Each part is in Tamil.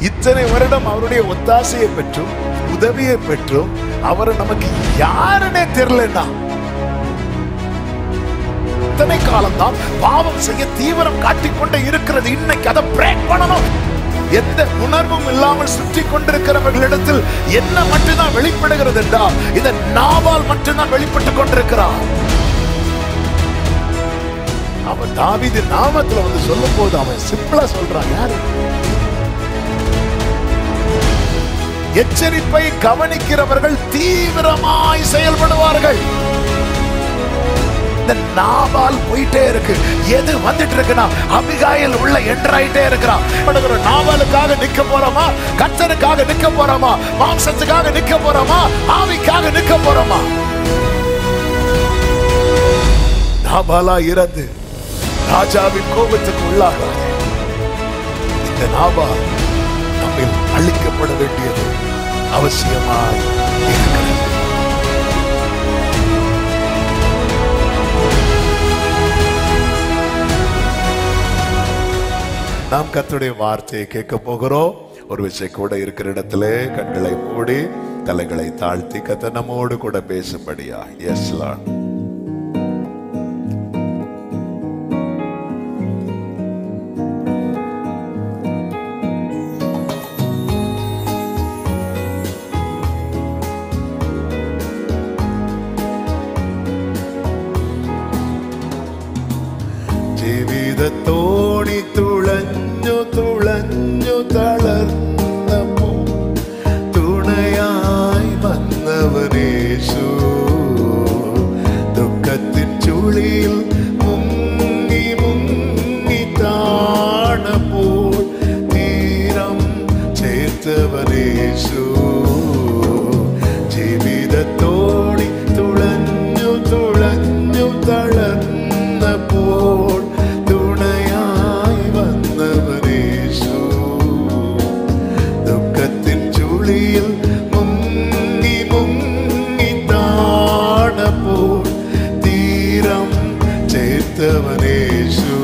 இத்தனை வருடம் அவருடைய ஒத்தாசையை பெற்றும் உதவியை பெற்றும் அவர் நமக்கு யாருன்னே தெரியலன்னா, இத்தனை காலம்தான் பாவம் செய்ய தீவிரம் காட்டிக்கொண்டே இருக்கிறது. இன்னைக்கு அதை பிரேக் பண்ணணும். எந்த உணர்வும் இல்லாமல் சுற்றி கொண்டிருக்கிறவர்களிடத்தில் என்ன மட்டும்தான் வெளிப்படுகிறது என்றால் இந்த நாபால் மட்டும்தான் வெளிப்பட்டுக் கொண்டிருக்கிறார். அவன் தாவீது நாமத்துல வந்து சொல்லும் போது அவன் சிம்பிளா சொல்றான், யாரு? எச்சரிப்பை கவனிக்கிறவர்கள் தீவிரமாய் செயல்படுவார்கள். இந்த நாபால் போயிட்டே இருக்கு. எது வந்துட்டு இருக்குன்னா அபிகாயில் உள்ள என்ட்ராயிட்டே இருக்கிறான். நாபாலுக்காக நிக்க போறோமா, கர்த்தருக்காக நிக்க போறோமா, மாம்சத்துக்காக நிக்க போறோமா, ஆவிக்காக நிக்க போறோமா? நாபாலா இறந்து ராஜாவின் கோபத்துக்கு உள்ளாகாது. இந்த நாபால் நம்மில் அழிக்கப்பட வேண்டியது அவசியமாய் இருக்கிறது. நாம் கர்த்தருடைய வார்த்தையை கேட்க போகிறோம். ஒரு விஷயம் கூட இருக்கிற இடத்திலே கண்களை மூடி தலைகளை தாழ்த்தி கர்த்தர் நம்மோடு கூட பேசும்படியா. S Lord. ജീവിതത്തോണി തുളഞ്ഞു തുളഞ്ഞു തളർന്നപ്പോ തുണയായി വന്നവനേശു, ദുഃഖത്തിൻ ചുഴിയിൽ മുങ്ങി മുങ്ങി താണപ്പോൾ തീരം ചേർത്തവനേശു. ജീവിതത്തോണി തുളഞ്ഞു തുളഞ്ഞു തളർന്നപ്പോൾ മുങ്ങി മുങ്ങി താണപ്പോൾ തീരം ചേർത്തവനേശു.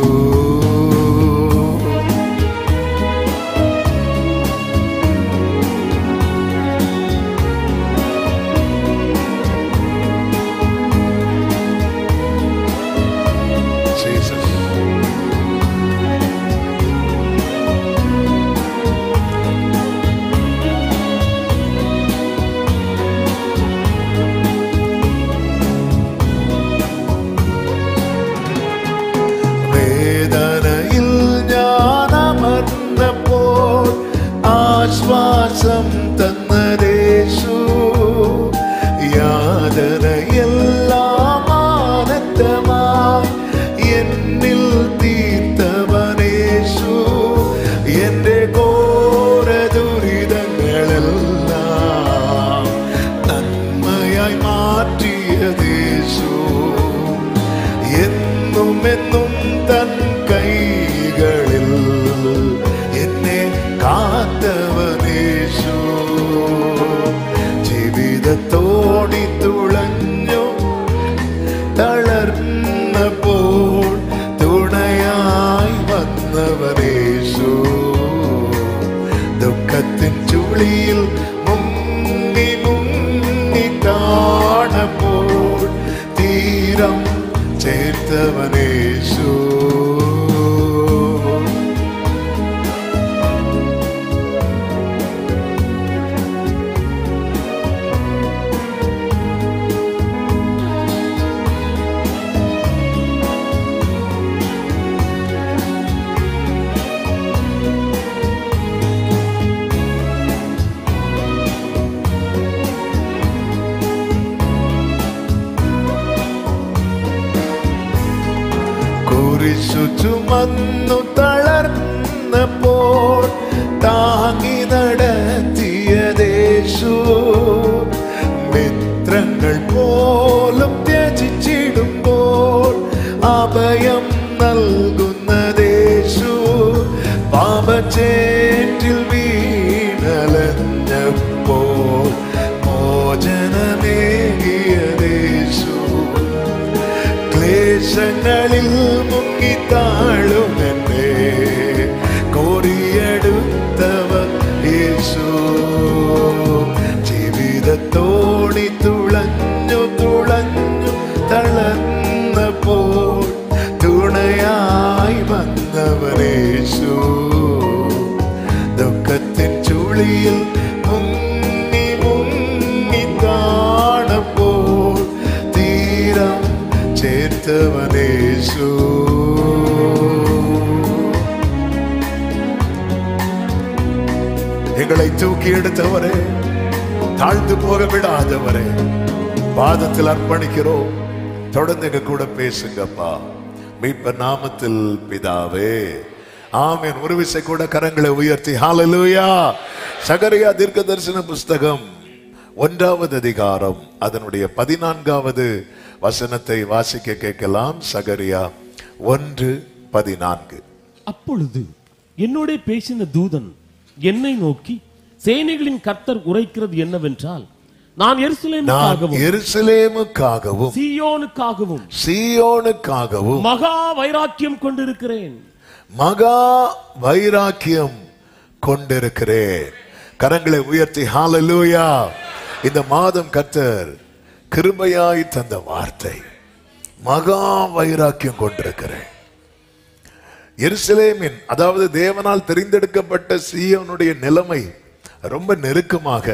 ആശ്വാസം തന്നദേശു, യാതനയെല്ലാം ആനന്ദമായി എന്നിൽ തീർത്തവനേശു. എന്റെ ഘോര ദുരിതങ്ങളെല്ലാം നന്മയായി മാറ്റിയദേശു. എന്നും എന്നും തൻ കൈകളിൽ എന്നെ കാത്തവനേശു. ജീവിതത്തോണി തുളഞ്ഞു തളർന്നപ്പോൾ തുണയായി വന്നവനേശു. ദുഃഖത്തിൻ ചുഴിയിൽ മുങ്ങി മുങ്ങി താണപ്പോൾ തീരം ചേർത്തവനേശു. കുരിശു ചുമന്നു തളർന്നപ്പോൾ താങ്ങി നടത്തിയദേശു. മിത്രങ്ങൾ പോലും ത്യജിച്ചിടുമ്പോൾ അഭയം നൽകുന്നദേശു. പാപച്ചേറ്റിൽ വീണലഞ്ഞപ്പോൾ മോചനമേകിയദേശു. ക്ലേശങ്ങളിൽ മുങ്ങി താഴുമെന്നെ துக்கத்தின் சுழியில் முன்னி முன்னி தாழப்போ தீரம் சேர்த்தவனேசு. எங்களை தூக்கி எடுத்தவரே, தாழ்ந்து போக விடாதவரே, பாதத்தில் அர்ப்பணிக்கிறோம். தொடர்ந்து எங்க கூட பேசுங்கப்பா, மீட்பர் நாமத்தில் பிதாவே, ஆமென். ஒரு விசை கூட கரங்களை உயர்த்தி ஹல்லேலூயா. சகரியா தீர்க்க தரிசன புஸ்தகம் 1வது அதிகாரம் அதனுடைய 14வது வசனத்தை வாசிக்க கேட்கலாம். சகரியா 1:14. அப்பொழுது என்னோட பேசின தூதன் என்னை நோக்கி, சேனைகளின் கர்த்தர் உரைக்கிறது என்னவென்றால், நான் எருசலேமுக்காகவும் சீயோனுக்காகவும் மகா வைராக்கியம் கொண்டிருக்கிறேன். மகா வைராக்கியம் கொண்டிருக்கிறேன். கரங்களை உயர்த்தி ஹல்லேலூயா. இந்த மாதம் கர்த்தர் கிருபையாய் தந்த வார்த்தை, மகா வைராக்கியம் கொண்டிருக்கிறேன். எருசலேமின், அதாவது தேவனால் தெரிந்தெடுக்கப்பட்ட சீயோனுடைய நிலைமை ரொம்ப நெருக்கமாக,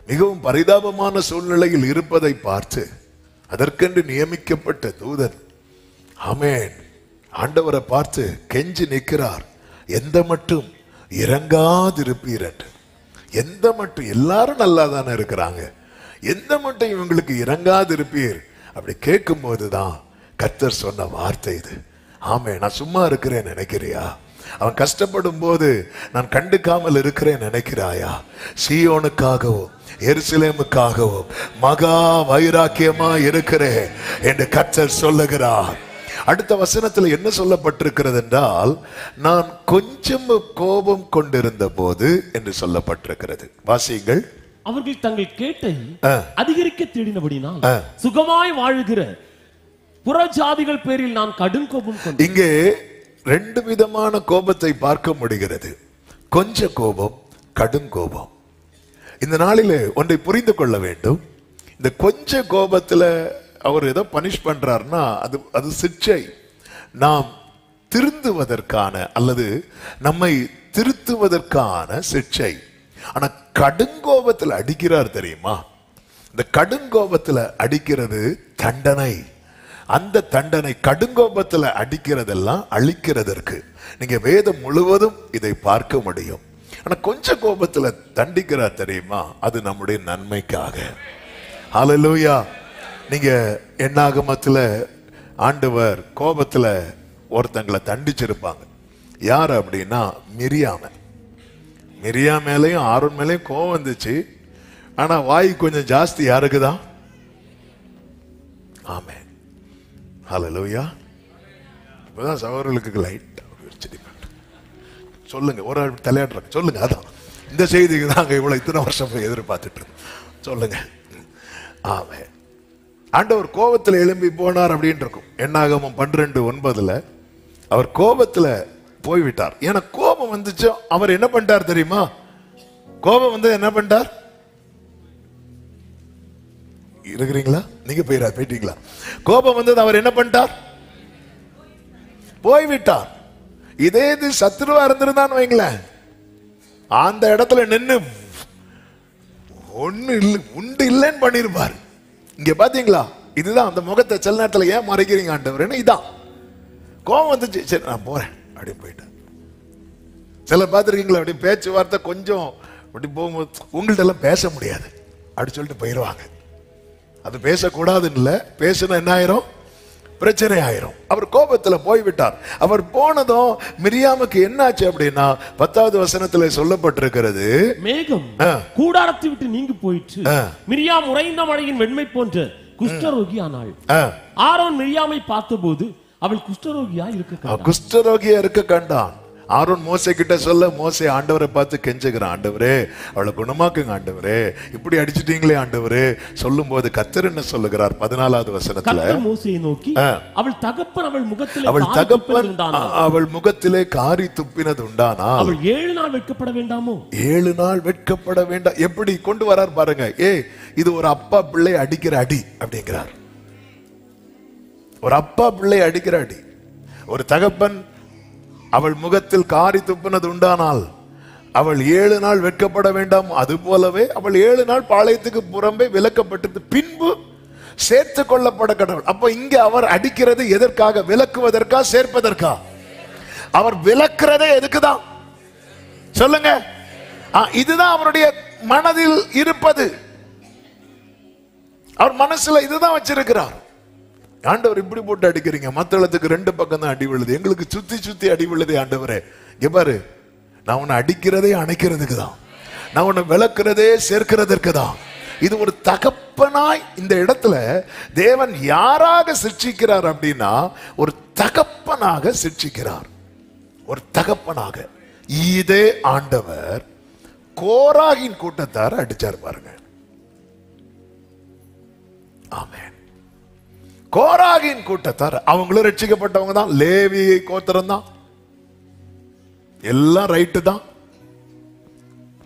மிகவும் பரிதாபமான சூழ்நிலையில் இருப்பதை பார்த்து அதற்கென்று நியமிக்கப்பட்ட தூதன், ஆமென், ஆண்டவரை பார்த்து கெஞ்சி நிற்கிறார். எந்த மட்டும் இறங்காதிருப்பீர் என்று. எந்த மட்டும், எல்லாரும் நல்லா தானே இருக்கிறாங்க, எந்த மட்டும் இவங்களுக்கு இறங்காதிருப்பீர் அப்படி கேட்கும் போதுதான் கர்த்தர் சொன்ன வார்த்தை இது. ஆமே, நான் சும்மா இருக்கிறேன் நினைக்கிறியா? அவன் கஷ்டப்படும் போது நான் கண்டுக்காமல் இருக்கிறேன் நினைக்கிறாயா? சீயோனுக்காகவும் எருசலேமுக்காகவும் மகா வைராக்கியமா இருக்கிறேன் என்று கர்த்தர் சொல்லுகிறார். அடுத்த வசனத்தில் என்ன சொல்லப்பட்டிருக்கிறது என்றால், நான் கொஞ்சம் கோபம் கொண்டிருந்த போது என்று சொல்லப்பட்டிருக்கிறது. வாசியுங்கள். அவர்கள் தங்கள் கேட்டை அதிகரிக்க தேடினபடினால் சுகமாய் வாழுகிற புறஜாதிகள் பேரில் நான் கடும் கோபம் கொண்டேன். இங்கே 2 விதமான கோபத்தை பார்க்க முடிகிறது. கொஞ்ச கோபம், கடும் கோபம். இந்த நாளிலே ஒன்றை புரிந்து கொள்ள வேண்டும். இந்த கொஞ்ச கோபத்துல அவர் ஏதோ பனிஷ் பண்றாருன்னா அது சிக்ஷை, நாம் திருந்துவதற்கான அல்லது நம்மை திருத்துவதற்கான சிக்ஷை. ஆனா கடுங்கோபத்தில் அடிக்கிறார் தெரியுமா? இந்த கடுங்கோபத்துல அடிக்கிறது தண்டனை. அந்த தண்டனை, கடுங்கோபத்தில் அடிக்கிறதெல்லாம் அழிக்கிறதற்கு. நீங்க வேதம் முழுவதும் இதை பார்க்க முடியும். ஆனா கொஞ்ச கோபத்துல தண்டிக்கிறார் தெரியுமா? அது நம்முடைய நன்மைக்காக. ஹல்லேலூயா. நீங்க என்னாகமத்துல ஆண்டவர் கோபத்துல ஒருத்தங்களை தண்டிச்சிருப்பாங்க. யார் அப்படின்னா மிரியா மேலையும் ஆரோன் மேலையும் கோபம் வந்துச்சு. ஆனா வாய் கொஞ்சம் ஜாஸ்தி யாருக்குதான்? ஆமென். ஹல்லேலூயா. இப்பதான் சகோதரர்களுக்கு லைட் சொல்லுங்க, ஒரு ஆள் தலையாடுறாங்க, சொல்லுங்க. அதான் இந்த செய்திக்கு தாங்க இவ்வளவு இத்தனை வருஷம் எதிர்பார்த்துட்டு இருக்கோம். சொல்லுங்க. ஆமென். ஆண்டவர் கோபத்தில் எழும்பி போனார் அப்படின்னு இருக்கும். என்னாகமம் 12:9 அவர் கோபத்துல போய்விட்டார். ஏன்னா கோபம் வந்துச்சு, அவர் என்ன பண்ணிட்டார் தெரியுமா? கோபம் வந்து என்ன பண்ணிட்டார்? இருக்கிறீங்களா? நீங்க போயிட்டீங்களா? கோபம் வந்தது, அவர் என்ன பண்ணிட்டார்? போய்விட்டார். இதே இது சத்துருவா இருந்திருந்தான்னு வைங்களேன், அந்த இடத்துல நின்று ஒண்ணு இல்லை உண்டு இல்லைன்னு பண்ணிருப்பார். இங்க பாத்தீங்களா? இதுதான் அந்த முகத்தை சில நேரத்துல ஏன் மறைக்கிறீங்க ஆண்டவர்? என்ன இதான் கோபம் வந்துச்சு, சரி நான் போறேன் அப்படின்னு போயிட்டேன். சிலர் பார்த்துருக்கீங்களா? அப்படி பேச்சுவார்த்தை கொஞ்சம் அப்படி போகும்போது உங்கள்ட்ட எல்லாம் பேச முடியாது அப்படி சொல்லிட்டு போயிடுவாங்க. அது பேசக்கூடாதுன்னு இல்லை, பேசுனா என்ன ஆயிரும்? பிரச்சனை ஆயிரும். அவர் கோபத்துல போய்விட்டார். அவர் போனதும் மிரியாமுக்கு என்ன ஆச்சு அப்படின்னா 10வது வசனத்துல சொல்லப்பட்டிருக்கிறது, மேகம் கூடாரத்தை விட்டு நீங்கி போயிற்று. மிரியாம் உறைந்த மழையின் வெண்மை போன்ற குஷ்டரோகி ஆனாள். ஆரோன் மிரியாமை பார்த்தபோது அவள் குஷ்டரோகியா இருக்க கண்டான். ஆரோன் மோசே கிட்ட சொல்ல, மோசே ஆண்டவரை பார்த்து கெஞ்சுகிறான், ஆண்டவரே அவளை குணமாக்குங்க ஆண்டவரே, இப்படி அடிச்சிட்டீங்களே ஆண்டவரே. சொல்லும் போது கர்த்தர் என்ன சொல்லுகிறார்? 14வது வசனத்துல, மோசேயை நோக்கி, அவள் தகப்பன் அவள் முகத்திலே காரி துப்பினது உண்டானா? அவள் 7 நாள் வெட்கப்பட வேண்டாமோ? 7 நாள் வெட்கப்பட வேண்டாம். எப்படி கொண்டு வரார் பாருங்க. இது ஒரு அப்பா பிள்ளை அடிக்கிற அடி அப்படிங்கிறார். ஒரு அப்பா பிள்ளை அடிக்கிற அடி. ஒரு தகப்பன் அவள் முகத்தில் காரி துப்பினது உண்டானால் அவள் 7 நாள் வெட்கப்பட வேண்டாம். அது போலவே அவள் 7 நாள் பாளையத்துக்கு புறம்பே விலக்கப்பட்டது, பின்பு சேர்த்து கொள்ளப்பட கடவுள். அப்ப இங்க அவர் அடிக்கிறது எதற்காக? விலக்குவதற்கா, சேர்ப்பதற்கா? அவர் விலக்குறதே எதுக்குதான் சொல்லுங்க? இதுதான் அவருடைய மனதில் இருப்பது. அவர் மனசுல இதுதான் வச்சிருக்கிறார். ஆண்டவர் இப்படி போட்டு அடிக்கிறீங்க, மத்தளத்துக்கு 2 பக்கம் தான் அடி விழுது, எங்களுக்கு சுத்தி சுத்தி அடி விழுதே ஆண்டவரே. இங்க பாரு, நான் உன்னை அடிக்கிறதே அணைக்கிறதுக்கு தான், நான் உன்னை விளக்குறதே சேர்க்கிறதற்கு தான். இது ஒரு தகப்பனாய் இந்த இடத்துல தேவன் யாராக சிருஷ்டிக்கிறார் அப்படின்னா, ஒரு தகப்பனாக சிருஷ்டிக்கிறார். ஒரு தகப்பனாக. இதே ஆண்டவர் கோராகின் கூட்டத்தார அடிச்சார் பாருங்க. ஆமென். கோராகின் கூட்டத்தார் அவங்களும் ரட்சிக்கப்பட்டவங்க தான், லேவி கோத்திரம் தான், எல்லாம் ரைட்டு தான்.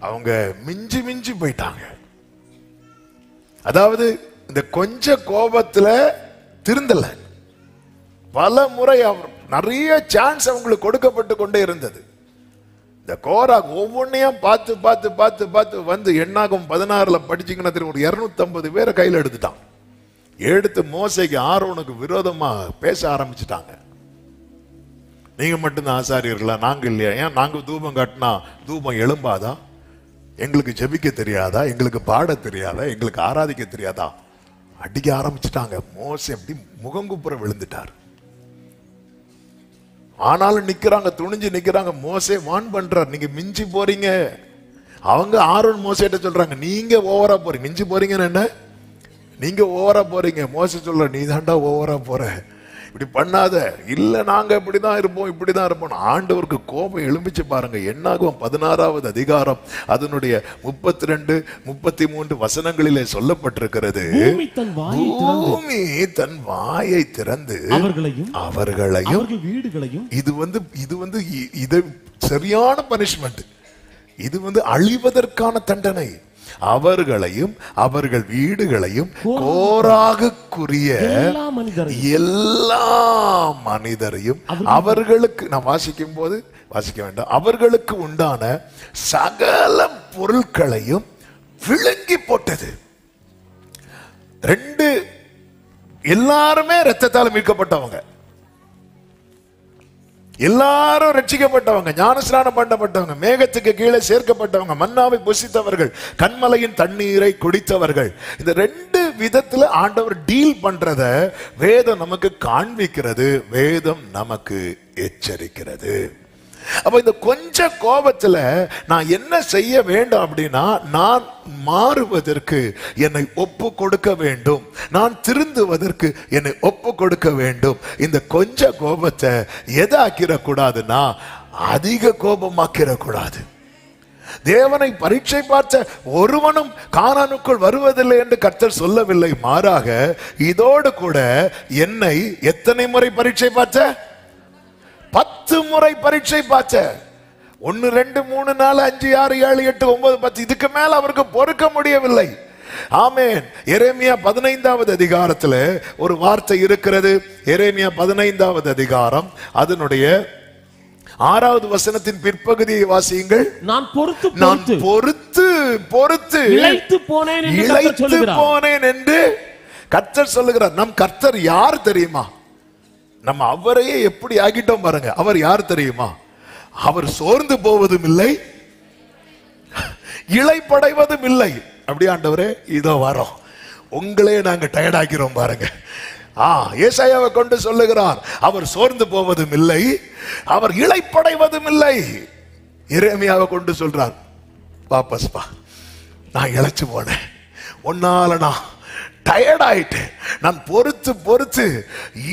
அவங்க மிஞ்சி மிஞ்சி போயிட்டாங்க. அதாவது இந்த கொஞ்ச கோபத்துல திருந்தல, பல முறை நிறைய சான்ஸ் அவங்களுக்கு கொடுக்கப்பட்டு கொண்டே இருந்தது. இந்த கோராக் ஒவ்வொன்னையும் பார்த்து பார்த்து பார்த்து பார்த்து வந்து எண்ணாகும் 16 படிச்சீங்கன்னா தெரியும், ஒரு 250 பேரை கையில் எடுத்துட்டான். எடுத்து மோசைக்கு ஆரோனுக்கு விரோதமா பேச ஆரம்பிச்சுட்டாங்க. நீங்க மட்டும்தான் ஆசாரியர்களா, நாங்க இல்லையா? ஏன் நாங்க தூபம் காட்டினா தூபம் எழும்பாதா? எங்களுக்கு ஜெபிக்க தெரியாதா? எங்களுக்கு பாட தெரியாதா? எங்களுக்கு ஆராதிக்க தெரியாதா? அடிக்க ஆரம்பிச்சுட்டாங்க. மோசே அப்படி முகங்குப்புற விழுந்துட்டார். ஆனாலும் நிக்கிறாங்க, துணிஞ்சு நிக்கிறாங்க. மோசே வான் பண்றார், நீங்க மிஞ்சி போறீங்க. அவங்க ஆரோன் மோசேட்ட சொல்றாங்க, நீங்க ஓவரா போறீங்க. மிஞ்சி போறீங்கன்னு என்ன? நீங்க ஓவரா போறீங்க. மோசே சொல்ற, நீ தாண்டா ஓவரா போற, இப்படி பண்ணாத. இல்ல நாங்க இப்படிதான் இருப்போம், இப்படிதான் இருப்போம். ஆண்டவருக்கு கோபம் எழும்பிச்சு பாருங்க. என்னாகும் 16வது அதிகாரம் அதனுடைய 32, 33 வசனங்களிலே சொல்லப்பட்டிருக்கிறது. பூமி தன் வாயை திறந்து அவர்களையும் வீடுகளையும், இது வந்து இது சரியான பனிஷ்மெண்ட். இது அழிவதற்கான தண்டனை. அவர்களையும் அவர்கள் வீடுகளையும் கோராகுக்குரிய எல்லா மனிதரையும் அவர்களுக்கு, நான் வாசிக்கும் போது வாசிக்க வேண்டாம், அவர்களுக்கு உண்டான சகல பொருட்களையும் விழுங்கி போட்டது. 2 எல்லாருமே இரத்தத்தால் மீட்கப்பட்டவங்க, எல்லாரும் ரட்சிக்கப்பட்டவங்க, ஞானஸ்நானம் பண்ணப்பட்டவங்க, மேகத்துக்கு கீழே சேர்க்கப்பட்டவங்க, மன்னாவை புசித்தவர்கள், கண்மலையின் தண்ணீரை குடித்தவர்கள். இந்த 2 விதத்துல ஆண்டவர் டீல் பண்றத வேதம் நமக்கு காண்பிக்கிறது, வேதம் நமக்கு எச்சரிக்கிறது. அப்ப இந்த கொஞ்ச கோபத்துல நான் என்ன செய்ய வேண்டும் அப்படின்னா, நான் மாறுவதற்கு என்னை ஒப்பு கொடுக்க வேண்டும், நான் திருந்துவதற்கு என்னை ஒப்பு கொடுக்க வேண்டும். இந்த கொஞ்ச கோபத்தை எதாக்கிடக்கூடாதுன்னா அதிக கோபமாக்கிடக்கூடாது. தேவனை பரீட்சை பார்த்த ஒருவனும் கானானுக்குள் வருவதில்லை என்று கர்த்தர் சொல்லவில்லை. மாறாக இதோடு கூட என்னை எத்தனை முறை பரீட்சை பார்த்த? 10 முறை பரீட்சை பார்த்த. 1 2 3 4 5 6 7 8 9 10 இதுக்கு மேல அவருக்கு பொறுக்க முடியவில்லை. ஆமென். எரேமியா 15வது அதிகாரத்தில் ஒரு வார்த்தை இருக்கிறது. எரேமியா 15வது அதிகாரம் அதனுடைய 6வது வசனத்தின் பிற்பகுதியை வாசியுங்கள். நான் பொறுத்து இளைத்து போனேன் என்று கர்த்தர் சொல்லுகிறார். நம் கர்த்தர் யார் தெரியுமா? நம்ம அவரையே எப்படி ஆகிட்டோம் பாருங்க. அவர் யார் தெரியுமா? அவர் சோர்ந்து போவதும் இல்லை, இளைப்படைவதும் இல்லை. அப்படி ஆண்டவரே இதோ வரோம், உங்களே நாங்க டயர்ட் ஆக்கிறோம் பாருங்க. ஏசாயாவை கொண்டு சொல்லுகிறார், அவர் சோர்ந்து போவதும் இல்லை, அவர் இளைப்படைவதும் இல்லை. எரேமியாவை கொண்டு சொல்றார், வாபஸ் பா, நான் இளைச்சு போனேன், உன்னால நான் டயர்ட் ஆயிட்டேன், நான் பொறுத்து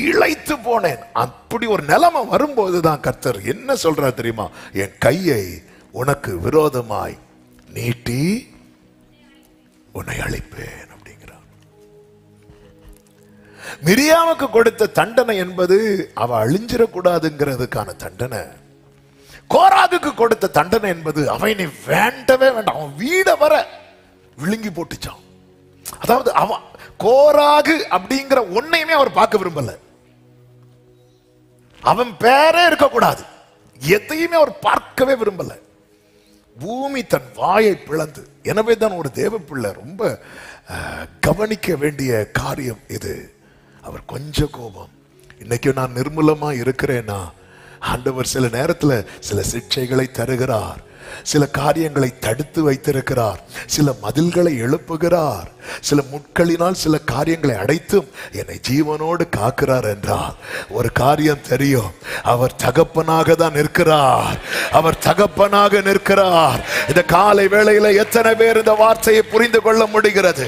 இளைத்து போனேன். அப்படி ஒரு நிலைமை வரும்போதுதான் கர்த்தர் என்ன சொல்றார் தெரியுமா? என் கையை உனக்கு விரோதமாய் நீட்டி உன்னை அழிப்பேன் அப்படிங்கிறார். மிரியாமுக்கு கொடுத்த தண்டனை என்பது அவ அழிஞ்சிடக்கூடாதுங்கிறதுக்கான தண்டனை. கோராகுக்கு கொடுத்த தண்டனை என்பது அவனை வேண்டவே வேண்டாம், அவன் வீட வர விழுங்கி போட்டுச்சான். அதாவது அவன் கோராகு அப்படிங்கிற ஒன்னையுமே அவர் பார்க்க விரும்பல. அவன் பேரே இருக்கக்கூடாது, எதையுமே அவர் பார்க்கவே விரும்பல. பூமி தன் வாயை பிளந்து. எனவே தான் ஒரு தேவ பிள்ளை ரொம்ப கவனிக்க வேண்டிய காரியம் இது. அவர் கொஞ்சம் கோபம். இன்னைக்கு நான் நிர்மூலமா இருக்கிறேன்னா ஆண்டவர் சில நேரத்துல சில சிக்ஷைகளை தருகிறார், சில காரியங்களை தடுத்து வைத்திருக்கிறார், சில மதில்களை எழுப்புகிறார், சில முட்களினால் சில காரியங்களை அடைத்தும் என்னை ஜீவனோடு காக்கிறார் என்றால் ஒரு காரியம் தெரியும், அவர் தகப்பனாக தான் நிற்கிறார். அவர் தகப்பனாக நிற்கிறார். இந்த காலை வேளையில எத்தனை பேர் இந்த வார்த்தையை புரிந்து கொள்ள முடிகிறது?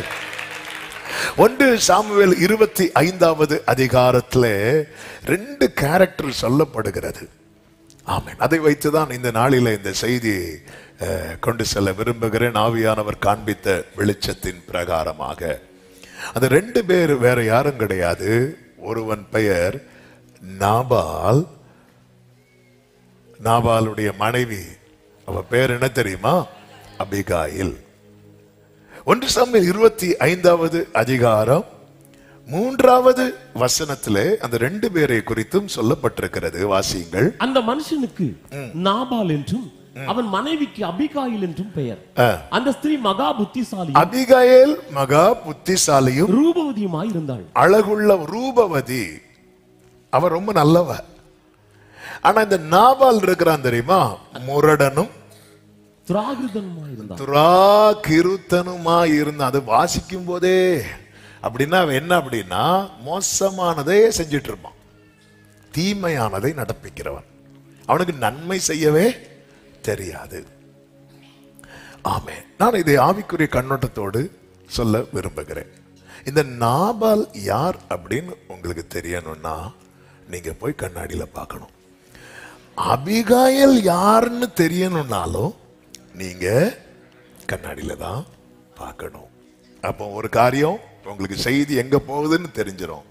1 சாமுவேல் 25வது அதிகாரத்தில் 2 கேரக்டர் சொல்லப்படுகிறது. ஆமென். அதை வைத்துதான் இந்த நாளில இந்த செய்தியை கொண்டு செல்ல விரும்புகிறேன். ஆவியானவர் காண்பித்த வெளிச்சத்தின் பிரகாரமாக அந்த 2 பேர் வேற யாரும் கிடையாது. ஒருவன் பெயர் நாபால், நாபாலுடைய மனைவி, அவ பேர் என்ன தெரியுமா? அபிகாயில். 1 சாமுவேல் 25வது அதிகாரம் 3வது வசனத்திலே அந்த 2 பேரை குறித்தும் சொல்லப்பட்டிருக்கிறது. வாசியுங்கள். அந்த மனுஷனுக்கு நாபால் என்றும் அவன் மனைவிக்கு அபிகாயில் என்றும் பெயர். அந்த ஸ்திரீ மகா புத்திசாலி, அபிகாயில் மகா புத்திசாலியும் ரூபவதியுமாய் இருந்தாள். அழகுள்ள ரூபவதி. அவர் ரொம்ப நல்லவ. ஆனா இந்த நாபால் இருக்கிறான் தெரியுமா, முரடனும் துராகிருத்தனுமாய் இருந்தான். அது வாசிக்கும் போதே அப்படின்னா என்ன அப்படின்னா, மோசமானதே செஞ்சிட்டு இருப்பான், தீமையானதை நடப்பிக்கிறவன். அவனுக்கு நன்மை செய்யவே தெரியாது. ஆமே. நான் இதை ஆவிக்குரிய கண்ணோட்டத்தோடு சொல்ல விரும்புகிறேன். இந்த நாபால் யார் அப்படின்னு உங்களுக்கு தெரியணும்னா நீங்க போய் கண்ணாடியில பார்க்கணும். அபிகாயில் யாருன்னு தெரியணும்னாலும் நீங்க கண்ணாடியில தான் பார்க்கணும். அப்போ ஒரு காரியம் உங்களுக்கு செய்தி எங்க போகுதுன்னு தெரிஞ்சிடும்.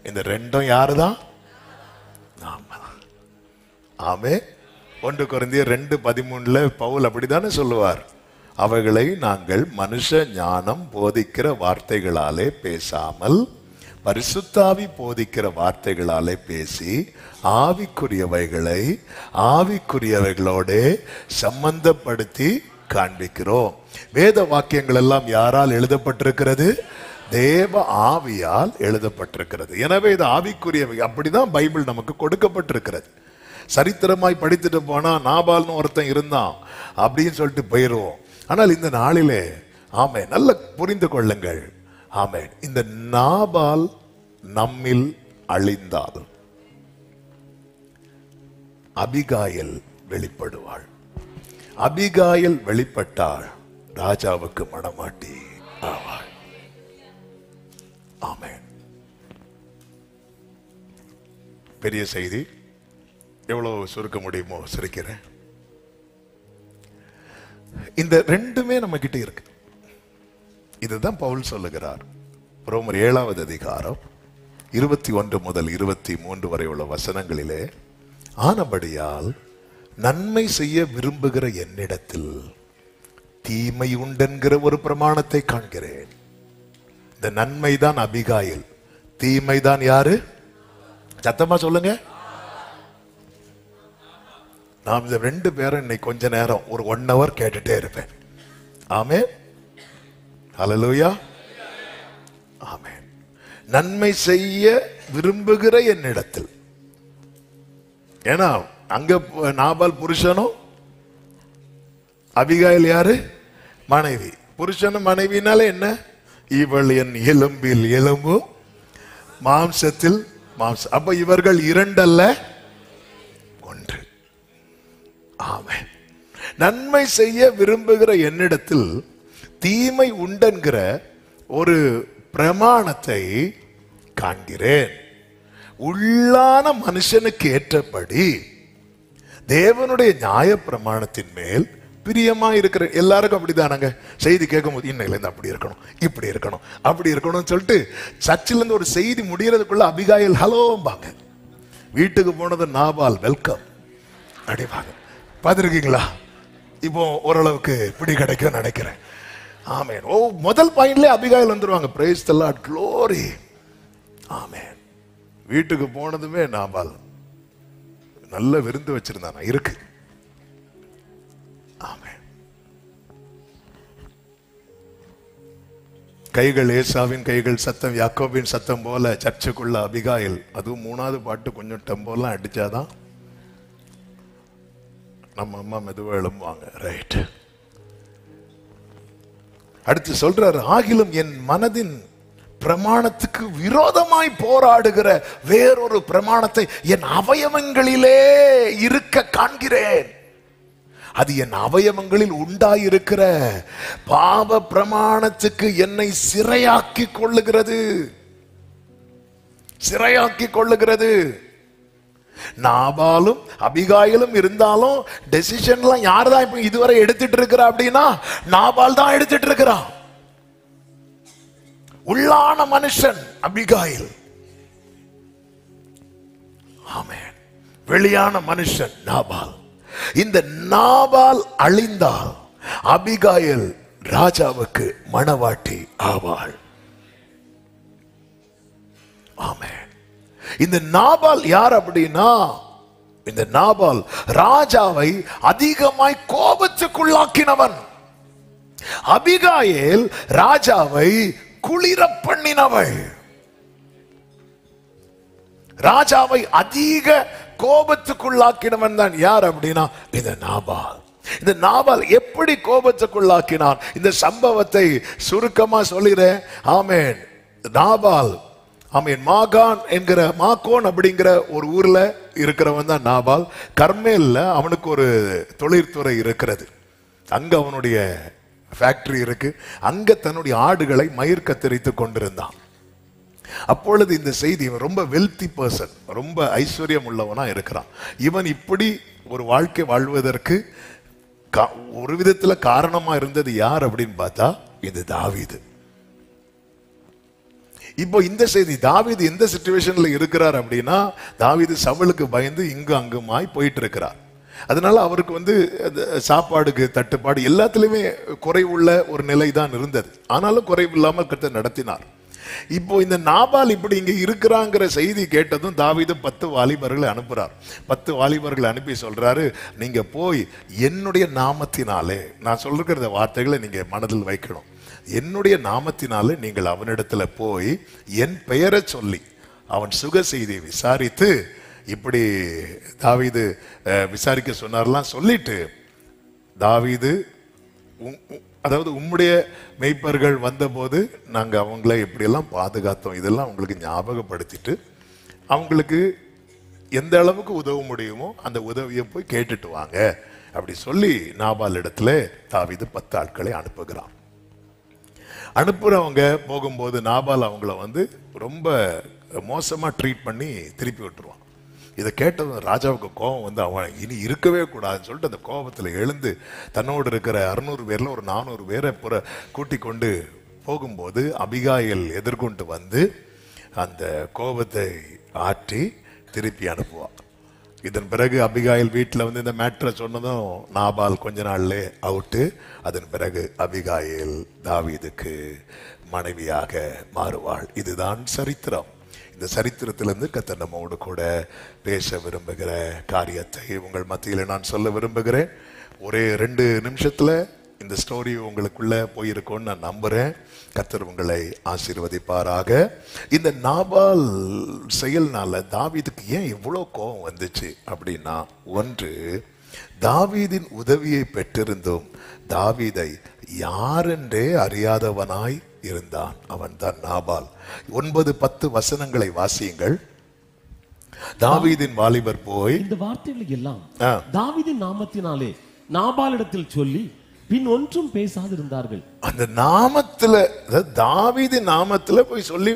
இந்த 2ம் யாருதான்? ஆமே. 1 கொரிந்தியர் 2:13 பவுல் அப்படித்தானே சொல்லுவார், அவைகளை நாங்கள் மனுஷ ஞானம் போதிக்கிற வார்த்தைகளாலே பேசாமல் பரிசுத்தாவி போதிக்கிற வார்த்தைகளாலே பேசி ஆவிக்குரியவைகளை ஆவிக்குரியவைகளோடு சம்பந்தப்படுத்தி காண்பிக்கிறோம். வேத வாக்கியங்கள் எல்லாம் யாரால் எழுதப்பட்டிருக்கிறது? தேவ ஆவியால் எழுதப்பட்டிருக்கிறது. எனவே இது ஆவிக்குரியவை. அப்படிதான் பைபிள் நமக்கு கொடுக்கப்பட்டிருக்கிறது. சரித்திரமாய் படித்துட்டு போனா நாபால்னு ஒருத்தன் இருந்தான் அப்படின்னு சொல்லிட்டு போயிடுவோம். ஆனால் இந்த நாளிலே ஆமே நல்ல புரிந்து கொள்ளுங்கள். ஆமென். இந்த நாபால் நம்மில் அழிந்தால் அபிகாயில் வெளிப்படுவாள். அபிகாயில் வெளிப்பட்டாள், ராஜாவுக்கு மணமாட்டி ஆவாள். ஆமென். பெரிய செய்தி. எவ்வளவு சுருக்க முடியுமோ சுருக்கிறேன். இந்த 2மே நம்ம கிட்ட இருக்கு. இதுதான் பவுல் சொல்லுகிறார். ரோமர் 7வது அதிகாரம் 21 முதல் 23 வரை உள்ள வசனங்களிலே, ஆனபடியால் நன்மை செய்ய விரும்புகிற என்னிடத்தில் தீமை உண்டென்கிற ஒரு பிரமாணத்தை காண்கிறேன். இந்த நன்மைதான் அபிகாயில், தீமைதான் யாரு? சத்தமா சொல்லுங்க. நாம் இந்த 2 பேரும் இன்னைக்கு கொஞ்ச நேரம் ஒரு 1 hour கேட்டுட்டே இருப்பேன். ஆமென். ஹல்லேலூயா. ஆமென். நன்மை செய்ய விரும்புகிற என்னிடத்தில். ஏன்னா அங்க நாபால் புருஷனும் அபிகாயில் யாரு? மனைவி. புருஷனும் மனைவினால என்ன? இவள் என் எலும்பில் எலும்பு, மாம்சத்தில் மாம்சம். அப்ப இவர்கள் 2 அல்ல 1. ஆமென். நன்மை செய்ய விரும்புகிற என்னிடத்தில் தீமை உண்டென்கிற ஒரு பிரமாணத்தை காண்கிறேன். உள்ளான மனுஷனுக்கு ஏற்றபடி தேவனுடைய நியாய பிரமாணத்தின் மேல் பிரியமா இருக்கிற எல்லாருக்கும் அப்படிதானாங்க. செய்தி கேட்கும் போது இன்னையில இருந்து அப்படி இருக்கணும், இப்படி இருக்கணும், அப்படி இருக்கணும்னு சொல்லிட்டு சர்ச்சில் இருந்து ஒரு செய்தி முடியறதுக்குள்ள அபிகாயில் ஹலோம்பாங்க. வீட்டுக்கு போனது நாபால் வெல்கம் அடிவாங்க. பார்த்துருக்கீங்களா? இப்போ ஓரளவுக்கு பிடி கிடைக்கும் நினைக்கிறேன். ஆமென். ஓ, முதல் பாயிண்ட்ல அபிகாயில் வந்துருவாங்க. Praise the Lord, glory. Amen. வீட்டுக்கு போனதுமே நாபால் நல்ல விருந்து வச்சிருந்தானா இருக்கு. ஆமென். கைகள் ஏசாவின் கைகள் சத்தம் யாக்கோபின் சத்தம் போல சர்ச்சுக்குள்ள அபிகாயில். அதுவும் 3வது பாட்டு கொஞ்சம் டெம்போலாம் அடிச்சாதான் நம்ம அம்மா மெதுவா எழும்புவாங்க. ரைட். அடுத்து சொல்றாரு, ஆகிலும் என் மனதின் பிரமாணத்துக்கு விரோதமாய் போராடுகிற வேறொரு பிரமாணத்தை என் அவயவங்களிலே இருக்க காண்கிறேன். அது என் அவயவங்களில் உண்டாயிருக்கிற பாவ பிரமாணத்துக்கு என்னை சிறையாக்கி கொள்ளுகிறது. நாபாலும் அபிகாயிலும் இருந்தாலும் டெசிஷன்லாம் யார்தான் இப்ப இதுவரை எடுத்துட்டு இருக்கிறா அப்படின்னா நாபால் தான் எடுத்துட்டு இருக்கிறான். உள்ளான மனுஷன் அபிகாயில். ஆமென். வெளியான மனுஷன் நாபால். இந்த நாபால் அழிந்தால் அபிகாயில் ராஜாவுக்கு மணவாட்டி ஆவாள். ஆமென். இந்த நாபால் யார் அப்படின்னா, இந்த நாபால் ராஜாவை அதிகமாய் கோபத்துக்குள்ளாக்கினவன். அபிகாயில் ராஜாவை குளிர பண்ணினவள். ராஜாவை அதிக கோபத்துக்குள்ளாக்கினவன் தான் யார் அப்படின்னா இந்த நாபால். இந்த நாபால் எப்படி கோபத்துக்குள்ளாக்கினான்? இந்த சம்பவத்தை சுருக்கமா சொல்லிறேன். ஆமென். நாபால், ஆமென், மாகான் என்கிற மாக்கோன் அப்படிங்கிற ஒரு ஊர்ல இருக்கிறவன் தான் நாபால். கர்மேல்ல அவனுக்கு ஒரு தொழிற்துறை இருக்கிறது. அங்க அவனுடைய ஃபேக்டரி இருக்கு. அங்க தன்னுடைய ஆடுகளை மயிர் கத்தரித்து கொண்டிருந்தான். அப்பொழுது இந்த செய்தி, இவன் ரொம்ப வெல்தி பர்சன், ரொம்ப ஐஸ்வர்யம் உள்ளவனா இருக்கிறான். இவன் இப்படி ஒரு வாழ்க்கை வாழ்வதற்கு ஒரு விதத்துல காரணமா இருந்தது யார் அப்படின்னு பார்த்தா இது தாவீது. இப்போ இந்த செய்தி, தாவீது எந்த சிச்சுவேஷன்ல இருக்கிறார் அப்படின்னா, தாவீது சவுலுக்கு பயந்து இங்கு அங்குமாய் போயிட்டு இருக்கிறார். அதனால அவருக்கு சாப்பாடுக்கு தட்டுப்பாடு, எல்லாத்திலுமே குறைவுள்ள ஒரு நிலை தான் இருந்தது. ஆனாலும் குறைவில்லாமல் கர்த்தர் நடத்தினார். இப்போ இந்த நாபால் இப்படி இங்க இருக்கிறாங்கிற செய்தி கேட்டதும் தாவீது 10 வாலிபர்களை அனுப்புறார். 10 வாலிபர்களை அனுப்பி சொல்றாரு, நீங்க போய் என்னுடைய நாமத்தினாலே, நான் சொல்லுகிற வார்த்தைகளை நீங்க மனதில் வைக்கணும், என்னுடைய நாமத்தினாலே நீங்கள் அவனிடத்துல போய் என் பெயரை சொல்லி அவன் சுக செய்தியை விசாரித்து, இப்படி தாவீது விசாரிக்க சொன்னார்லாம் சொல்லிட்டு, தாவீது அதாவது உம்முடைய மெய்ப்பர்கள் வந்தபோது நாங்கள் அவங்கள எப்படியெல்லாம் பாதுகாத்தோம், இதெல்லாம் அவங்களுக்கு ஞாபகப்படுத்திட்டு அவங்களுக்கு எந்த அளவுக்கு உதவ முடியுமோ அந்த உதவியை போய் கேட்டுட்டு வாங்க அப்படி சொல்லி நாபால் இடத்துல தாவீது 10 ஆட்களை அனுப்புகிறான். அனுப்புறவங்க போகும்போது நாபால் அவங்கள ரொம்ப மோசமா ட்ரீட் பண்ணி திருப்பி விட்டுருவான். இதை கேட்டதும் ராஜாவுக்கு கோபம் அவன் இனி இருக்கவே கூடாதுன்னு சொல்லிட்டு அந்த கோபத்தில் எழுந்து தன்னோடு இருக்கிற 600 பேர்ல ஒரு 400 பேரை கூட்டி கொண்டு போகும்போது அபிகாயில் எதிர்கொண்டு வந்து அந்த கோபத்தை ஆற்றி திருப்பி அனுப்புவான். இதன் பிறகு அபிகாயில் வீட்டில் இந்த மேட்ரை சொன்னதும் நாபால் கொஞ்ச நாள்லே அவுட்டு. அதன் பிறகு அபிகாயில் தாவீதுக்கு மனைவியாக மாறுவாள். இதுதான் சரித்திரம். இந்த சரித்திரத்திலிருந்து கர்த்தர் நம்மோடு கூட பேச விரும்புகிற காரியத்தை உங்கள் மத்தியில் நான் சொல்ல விரும்புகிறேன். ஒரே 2 நிமிஷத்துல இந்த ஸ்டோரி உங்களுக்குள்ள போயிருக்கும்னு நான் நம்புறேன். கர்த்தர் உங்களை ஆசீர்வதிப்பாராக. இந்த நாபால் செயல்னால தாவீதுக்கு ஏன் இவ்வளவு கோபம் வந்துச்சு அப்படின்னா, ஒன்று, தாவீதின் உதவியை பெற்றிருந்தும் தாவீதை யாரென்றே அறியாதவனாய் இருந்தான். அவன் தான் நாபால். 9-10 வசனங்களை வாசியுங்கள். தாவீதின் வாலிபர் போய் இந்த வார்த்தைகளை எல்லாம் தாவீதின் நாமத்தினாலே நாபாலிடத்தில் சொல்லி பின் ஒன்றும் பேசாதிருந்தார்கள். அந்த நாமத்துல, தாவீதின் நாமத்துல போய் சொல்லி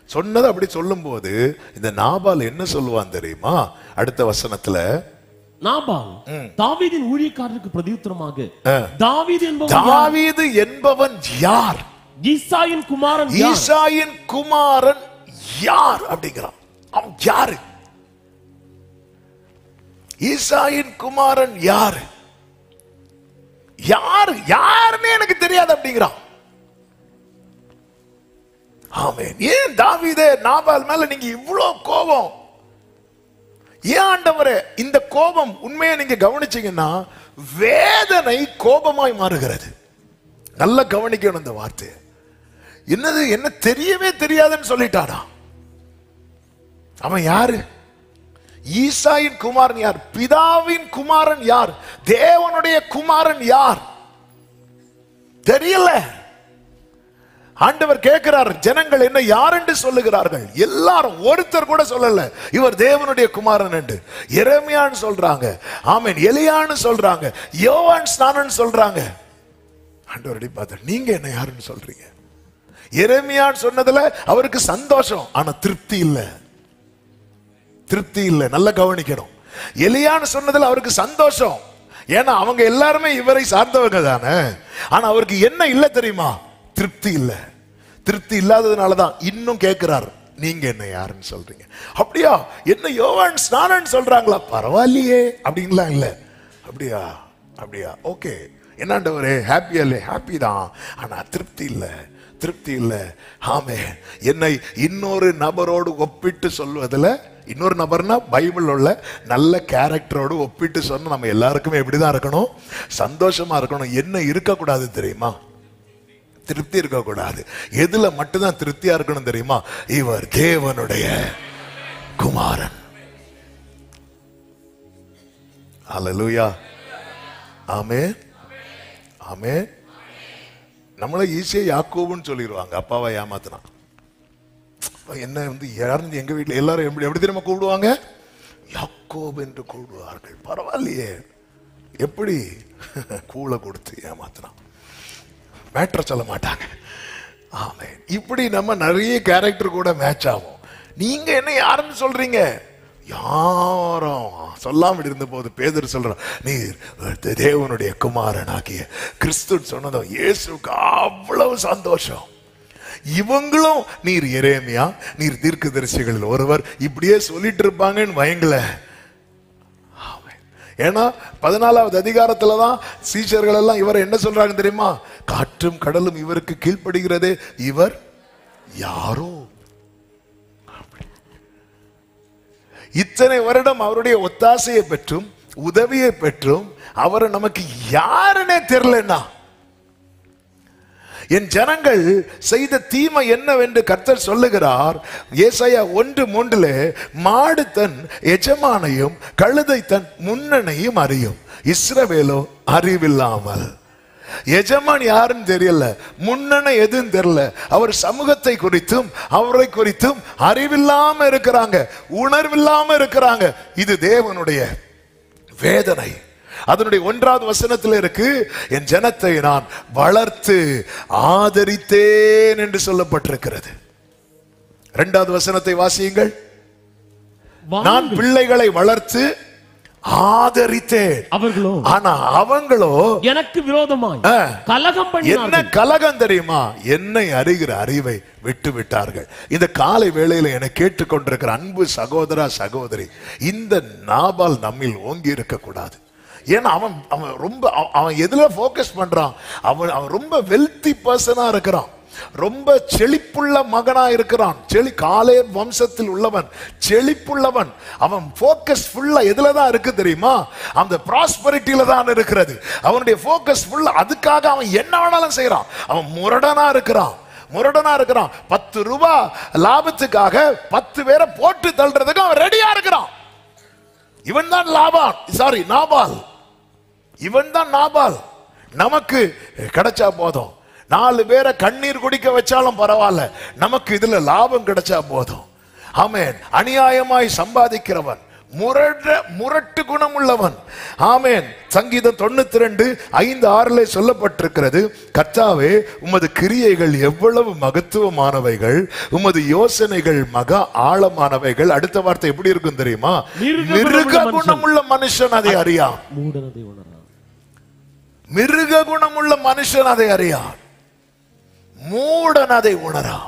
சொன்னது அப்படி சொல்லும் போது இந்த நாபால் என்ன சொல்லுவான் தெரியுமா? அடுத்த வசனத்துல, நாபால் தாவீதின் ஊழியக்காரருக்கு பிரதியுத்தரமாக தாவீது என்பவன் யார்? ஈசாயின் குமாரன் யார் அப்படிங்கிறான். அவன் யாரு? ஈசாயின் குமாரன் யாரு? யாருன்னு எனக்கு தெரியாது அப்படிங்கிறான். ஆமென். ஏன் தாவீதே நாபால் மேல நீங்க இவ்வளவு கோபம்? ஏன் ஆண்டவரே? இந்த கோபம் உண்மையை நீங்க கவனிச்சீங்கன்னா வேதனை கோபமாய் மாறுகிறது. நல்ல கவனிக்கணும் இந்த வார்த்தை. என்னது என்ன தெரியவே தெரியாதுன்னு சொல்லிட்டானா. அவன் யாரு? ஈசாயின் குமாரன் யார்? பிதாவின் குமாரன் யார்? தேவனுடைய குமாரன் யார்? தெரியல. ஆண்டவர் கேட்கிறார், ஜனங்கள் என்ன யார் என்று சொல்லுகிறார்கள்? எல்லாரும், ஒருத்தர் கூட சொல்லல இவர் தேவனுடைய குமாரன் என்று. எரேமியான்னு சொல்றாங்க, ஆமென், எலியான்னு சொல்றாங்க, யோவான் ஸ்நானன் சொல்றாங்க. ஆண்டவரடி பார்த்தார், நீங்க என்ன யாருன்னு சொல்றீங்க? எரேமியான்னு சொன்னதுல அவருக்கு சந்தோஷம், ஆனா திருப்தி இல்ல. திருப்தி இல்ல, நல்லா கவனிக்கணும். எலியான்னு சொன்னதுல அவருக்கு சந்தோஷம், ஏன்னா அவங்க எல்லாருமே இவரை சார்ந்தவங்க தானே. ஆனா அவருக்கு என்ன இல்ல தெரியுமா? திருப்தி இல்ல. திருப்தி இல்லாததுனாலதான் இன்னும் கேட்கிறார், நீங்க என்ன யாருன்னு சொல்றீங்க? அப்படியா, என்ன யோவான் ஸ்நானன் சொல்றாங்களா? பரவாயில்லையே அப்படின்லாம் இல்ல. அப்படியா அப்படியா, ஓகே, என்னாண்டவரே, ஹாப்பியா இல்ல? ஹாப்பி தான், ஆனா திருப்தி இல்ல, திருப்தி இல்ல. ஆமே, என்னை இன்னொரு நபரோடு ஒப்பிட்டு சொல்வதில், இன்னொரு நபர்னா பைபிள் உள்ள நல்ல கேரக்டரோடு ஒப்பிட்டு சொன்ன நம்ம எல்லாருக்குமே எப்படிதான் இருக்கணும்? சந்தோஷமா இருக்கணும். என்ன இருக்கக்கூடாது தெரியுமா? திருப்தி இருக்கக்கூடாது. எதுல மட்டும்தான் திருப்தியா இருக்கணும் தெரியுமா? இவர் தேவனுடைய குமாரன். அல்லேலூயா, ஆமென், ஆமென். நம்மள ஈஸியா யாக்கோபுன்னு சொல்லிடுவாங்க, அப்பாவை ஏமாத்தினா. என்ன வந்து யாரும் எங்க வீட்டுல எல்லாரும் எப்படி தெரியுமா கூப்பிடுவாங்க? யாக்கோபு என்று கூப்பிடுவார்கள். பரவாயில்லையே, எப்படி கூளை கொடுத்து ஏமாத்தினா, மேட்ரை சொல்ல மாட்டாங்க. ஆமென். இப்படி நம்ம நிறைய கேரக்டர் கூட மேட்ச் ஆகும். நீங்க என்ன யாருன்னு சொல்றீங்க? யாரும் சொல்லாம இருந்த போது பேதுரு சொல்றான், நீர் தேவனுடைய குமாரன் ஆகிய கிறிஸ்து சொன்னதும் இயேசுக்கு அவ்வளவு சந்தோஷம். இவங்களும் நீர் எரேமியா, நீர் தீர்க்கதரிசிகளில் ஒருவர், இப்படியே சொல்லிட்டு இருப்பாங்கன்னு பயங்கல. ஏன்னா 14வது அதிகாரத்துலதான் சீஷர்கள் எல்லாம் இவரை என்ன சொல்றாங்க தெரியுமா? காற்றும் கடலும் இவருக்கு கீழ்ப்படுகிறதே, இவர் யாரோ? இத்தனை வருடம் அவருடைய ஒத்தாசையை பெற்றும் உதவியை பெற்றும் அவரை நமக்கு யாருன்னே தெரியலன்னா, என் ஜனங்கள் செய்த தீமை என்னவென்று கர்த்தர் சொல்லுகிறார். ஏசாயா 1:3 மாடு தன் எஜமானையும் கழுதை தன் முன்னனையும் அறியும், இஸ்ரவேலோ அறிவில்லாமல். எஜமான் யாருன்னு தெரியல, முன்னணை எதுன்னு தெரியல. அவர் சமூகத்தை குறித்தும் அவரை குறித்தும் அறிவில்லாம இருக்கிறாங்க, உணர்வில்லாம இருக்கிறாங்க. இது தேவனுடைய வேதனை. அதனுடைய 1வது வசனத்தில் இருக்கு, என் ஜனத்தை நான் வளர்த்து ஆதரித்தேன் என்று சொல்லப்பட்டிருக்கிறது. 2வது வசனத்தை வாசியுங்கள். நான் பிள்ளைகளை வளர்த்து ஆதரித்தேன், அவங்களோ எனக்கு விரோதமாய் கலகம் பண்ணினார்கள். என்ன கலகம் தெரியுமா? என்னை அறிகிற அறிவை விட்டு விட்டார்கள். இந்த காலை வேளையில என்னை கேட்டுக்கொண்டிருக்கிற அன்பு சகோதரா சகோதரி, இந்த நாபால் நம்மில் ஓங்கி இருக்க கூடாது. ஏன்னா அவன் ரொம்ப எதுல போக்கஸ் பண்றான்? அவன் ரொம்ப வெல்தி பர்சனா இருக்கிறான், ரொம்ப செழிப்புள்ள மகனா இருக்கிறான். காலே வம்சத்தில் உள்ளவன், செழிப்புள்ளவன். அவன் போக்கஸ் ஃபுல்லா எதுலதான் இருக்கு தெரியுமா? அந்த ப்ராஸ்பரிட்டியில தான் இருக்கிறது. அவனுடைய போக்கஸ் ஃபுல்லா அதுக்காக அவன் என்ன வேணாலும் செய்யறான். அவன் முரடனா இருக்கிறான், முரடனா இருக்கிறான். 10 ரூபாய் லாபத்துக்காக 10 பேரை போட்டு தள்ளுறதுக்கு அவன் ரெடியா இருக்கிறான். இவன் தான் நாபால். இவன் தான் நாபால். நமக்கு கிடைச்சா போதும், 4 பேரை கண்ணீர் குடிக்க வச்சாலும் பரவாயில்ல, நமக்கு இதுல லாபம் கிடைச்சா போதும். ஆமென். அநியாயமாய் சம்பாதிக்கிறவன், முரட்டு குணம் உள்ளவன். ஆமென். சங்கீதம் 92:5-6 சொல்லப்பட்டிருக்கிறது, கர்த்தாவே உமது கிரியைகள் எவ்வளவு மகத்துவமானவைகள், உமது யோசனைகள் மகா ஆழமானவைகள். அடுத்த வார்த்தை எப்படி இருக்கும் தெரியுமா? மிருக குணமுள்ள மனுஷன் அதை அறியான். மிருக குணமுள்ள மனுஷன் அதை அறியான், மூடன் அதை உணரா.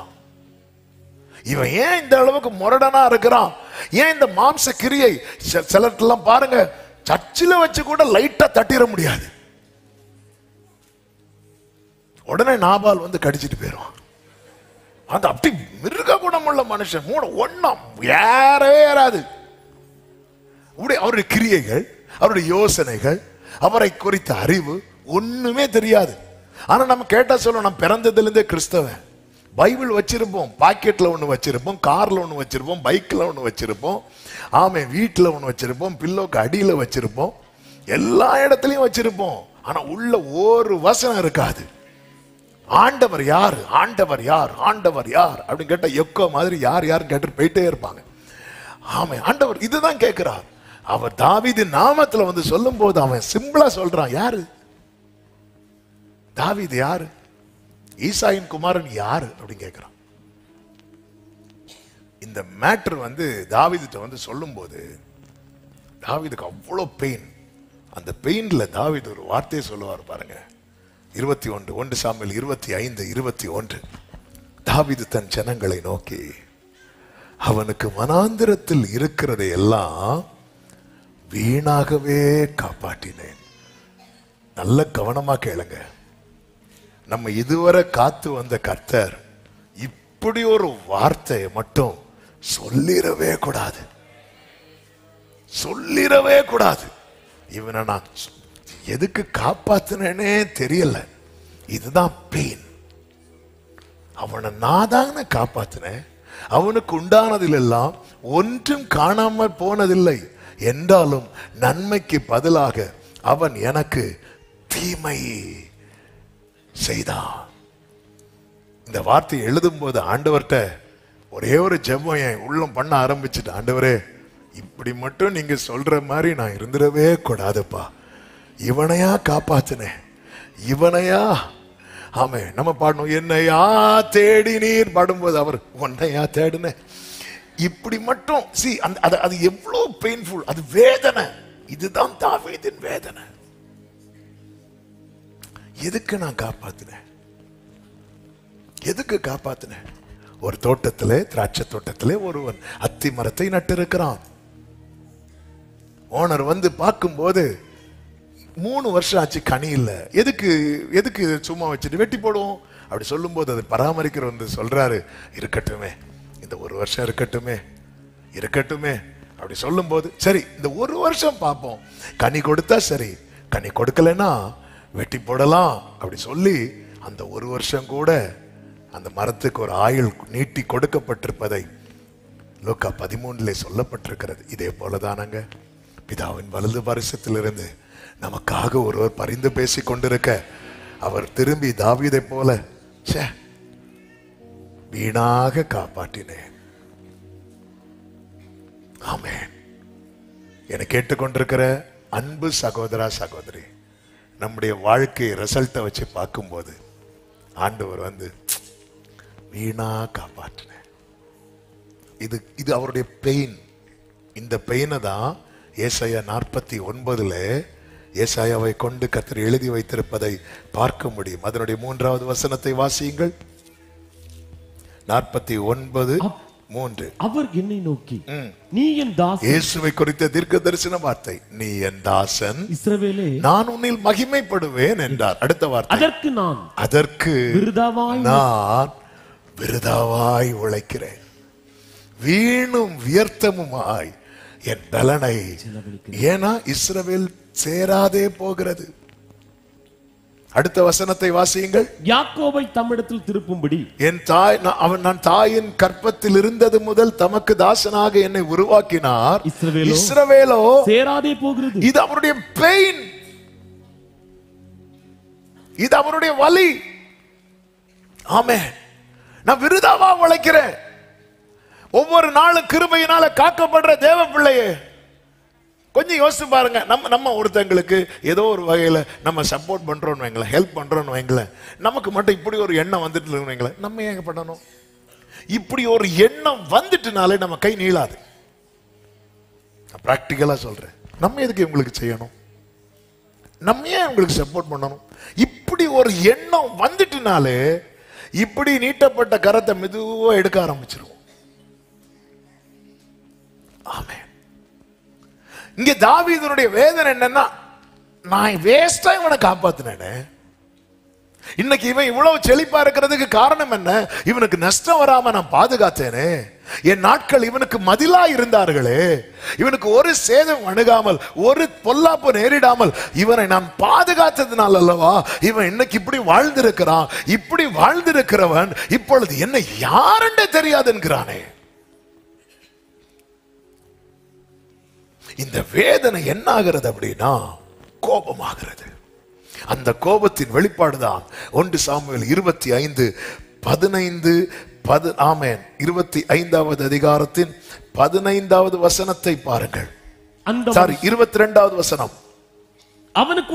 இவன் ஏன் இந்த அளவுக்கு முரடனா இருக்கிறான்? ஏன் இந்த மாம்ச கிரியை? சிலர்லாம் பாருங்க, சர்ச்சில் வச்சு கூட லைட்டா தட்டிட முடியாது, உடனே நாபால் வந்து கடிச்சிட்டு போயிடும். அந்த அப்படி மிருக குணமுள்ள மனுஷன், ஒன்னும் ஏறவே ஏறாது. அவருடைய கிரியைகள், அவருடைய யோசனைகள், அவரை குறித்த அறிவு ஒண்ணுமே தெரியாது. ஆனா நம்ம கேட்டா சொல்லுவோம், நான் பிறந்ததுல இருந்தே கிறிஸ்தவன், பைபிள் வச்சிருப்போம், பாக்கெட்ல ஒண்ணு வச்சிருப்போம், கார்ல ஒண்ணு வச்சிருப்போம், பைக்ல ஒண்ணு வச்சிருப்போம், ஆமே வீட்டுல ஒண்ணு வச்சிருப்போம், பில்லோக்கு அடியில வச்சிருப்போம், எல்லா இடத்துலயும் வச்சிருப்போம். ஆனா உள்ள ஒரு வசனம் இருக்காது. ஆண்டவர் யார், ஆண்டவர் யார், ஆண்டவர் யார் அப்படின்னு கேட்டா எக்கோ மாதிரி யார் யார் கேட்டு போயிட்டே இருப்பாங்க. ஆமே, ஆண்டவர் இதுதான் கேட்கிறார். அவர் தாவீது நாமத்துல வந்து சொல்லும் போது அவன் சிம்பிளா சொல்றான், யாரு தாவீது, யாரு ஈசாயின் குமாரன் யாரு அப்படின்னு கேட்கிறான். இந்த மேட்டர் வந்து தாவீதுட்ட வந்து சொல்லும் போது தாவீதுக்கு அவ்வளவு பெயின். அந்த பெயின்ல தாவீது ஒரு வார்த்தையை சொல்லுவார் பாருங்க. 1 சாமுவேல் 25:21. தாவீது தன் ஜனங்களை நோக்கி, அவனுக்கு வனாந்திரத்தில் இருக்கிறதை எல்லாம் வீணாகவே காப்பாற்றினேன். நல்ல கவனமா கேளுங்க. நம்ம இதுவரை காத்து வந்த கர்த்தர் இப்படி ஒரு வார்த்தையை மட்டும் சொல்லிடவே கூடாது, சொல்லிடவே கூடாது. இவனை நான் எதுக்கு காப்பாத்தினேனே தெரியல, இதுதான் பெயின். அவனை நான் தானே காப்பாத்தினேன், அவனுக்கு உண்டானதில் எல்லாம் ஒன்றும் காணாமல் போனதில்லை என்றாலும் நன்மைக்கு பதிலாக அவன் எனக்கு தீமை செய்தான். இந்த வார்த்தை எழுதும் போது ஆண்டவர்கிட்ட ஒரே ஒரு ஜெபம் என் உள்ளம் பண்ண ஆரம்பிச்சுட்டு, ஆண்டவரே இப்படி மட்டும் நீங்க சொல்ற மாதிரி நான் இருந்துடவே கூடாதுப்பா, இவனையா காப்பாத்தினேன், இவனையா. ஆமே, நம்ம பாடணும், என்னையா தேடி நீர் பாடும்போது அவர் உன்னையா தேடின. இப்படி மட்டும் அது எவ்வளவு பெயின்ஃபுல், அது வேதனை. இதுதான் தாவீதின் வேதனை. எதுக்கு நான் காப்பாத்தினேன், எதுக்கு காப்பாத்தினேன்? ஒரு தோட்டத்திலே, திராட்சை தோட்டத்திலே ஒருவன் அத்தி மரத்தை நட்டு இருக்கிறான். ஓனர் வந்து பார்க்கும்போது 3 வருஷம் ஆச்சு, கனி இல்லை. எதுக்கு சும்மா வச்சுட்டு வெட்டி போடுவோம் அப்படி சொல்லும் போது அதை பராமரிக்கிற வந்து சொல்றாரு, இருக்கட்டுமே இந்த 1 வருஷம் இருக்கட்டுமே இருக்கட்டுமே அப்படி சொல்லும் போது, சரி இந்த 1 வருஷம் பார்ப்போம், கனி கொடுத்தா சரி, கனி கொடுக்கலன்னா வெட்டி போடலாம் அப்படி சொல்லி அந்த 1 வருஷம் கூட அந்த மரத்துக்கு ஒரு ஆயுள் நீட்டி கொடுக்கப்பட்டிருப்பதை லூக்கா 13 சொல்லப்பட்டிருக்கிறது. இதே போலதானங்க பிதாவின் வலது பரிசத்திலிருந்து நமக்காக ஒருவர் பரிந்து பேசி கொண்டிருக்க, அவர் திரும்பி தாவீதை போல வீணாக காப்பாற்றினேன். ஆமென். என்னை கேட்டுக்கொண்டிருக்கிற அன்பு சகோதரா சகோதரி, நம்முடைய வாழ்க்கை ரிசல்ட்டை வச்சு பார்க்கும்போது ஆண்டவர் வந்து வீணா காப்பாற்றினேன். இது அவருடைய பெயின். இந்த பெயினை தான் ஏசாயா 49 ஏசாயாவை கொண்டு கர்த்தர் எழுதி வைத்திருப்பதை பார்க்க முடியும். அதனுடைய 3வது வசனத்தை வாசியுங்கள். 49:3. அவர் என்னை நோக்கி, நீ என் தாசன். இயேசுவை குறித்த தீர்க்க தரிசன வார்த்தை, நீ என் தாசன் இஸ்ரவேலே, நான் உன்னில் மகிமைப்படுவேன் என்றார். அடுத்த வார்த்தை, அதற்கு நான் விருதாவாய் உழைக்கிறேன், வீணும் வியர்த்தமுமாய் என் பலனை. ஏன்னா இஸ்ரவேல் சேராதே போகிறது. அடுத்த வசனத்தை வாசியுங்கள். யாக்கோபை தம்மிடத்தில் திருப்பும்படி என் தாய், நான் தாயின் கற்பத்தில் இருந்தது முதல் தமக்கு தாசனாக என்னை உருவாக்கினார். இஸ்ரவேலோ சேராதே போகிறது. இது அவருடைய பெயின், இது அவருடைய வலி. ஆமென். நான் விருதாவா உழைக்கிறேன். ஒவ்வொரு நாளும் கிருபையினால காக்கப்படுற தேவ பிள்ளையே, கொஞ்சம் யோசிச்சு பாருங்க. நம்ம ஒருத்தங்களுக்கு ஏதோ ஒரு வகையில நம்ம சப்போர்ட் பண்றோம்னு வைங்களேன், ஹெல்ப் பண்றோம்னு வைங்களேன், நமக்கு மட்டும் இப்படி ஒரு எண்ணம் வந்துட்டு வைங்களேன், நம்ம ஏங்க பண்ணணும்? இப்படி ஒரு எண்ணம் வந்துட்டுனாலே நம்ம கை நீளாது. பிராக்டிக்கலா சொல்றேன். நம்ம எதுக்கு உங்களுக்கு செய்யணும்? நம்ம ஏன் உங்களுக்கு சப்போர்ட் பண்ணணும்? இப்படி ஒரு எண்ணம் வந்துட்டுனாலே இப்படி நீட்டப்பட்ட கரத்தை மெதுவா எடுக்க ஆரம்பிச்சிருவோம். ஆமென். இங்க தாவீதுனுடைய வேதனை என்னன்னா, நான் வேஸ்டா இவனை காப்பாத்தினேனே, இன்னைக்கு இவன் இவ்வளவு செழிப்பா இருக்கிறதுக்கு காரணம் என்ன? இவனுக்கு நஷ்டம் வராம நான் பாதுகாத்தேனே. என் நாட்கள் இவனுக்கு மதிலா இருந்தார்களே. இவனுக்கு ஒரு சேதம் அணுகாமல், ஒரு பொல்லாப்பு நேரிடாமல் இவனை நான் பாதுகாத்ததுனால அல்லவா இவன் இன்னைக்கு இப்படி வாழ்ந்திருக்கிறான். இப்படி வாழ்ந்திருக்கிறவன் இப்பொழுது என்ன யாருன்னு தெரியாது என்கிறானே. இந்த வேதனை என்ன ஆகிறது அப்படின்னா கோபமாகிறது. அந்த கோபத்தின் வெளிப்பாடுதான் 1 சாமுவேல் 25:15 ஆமென் 25வது அதிகாரத்தின் 15வது வசனத்தை பாருங்கள். 22வது வசனம். அவனுக்கு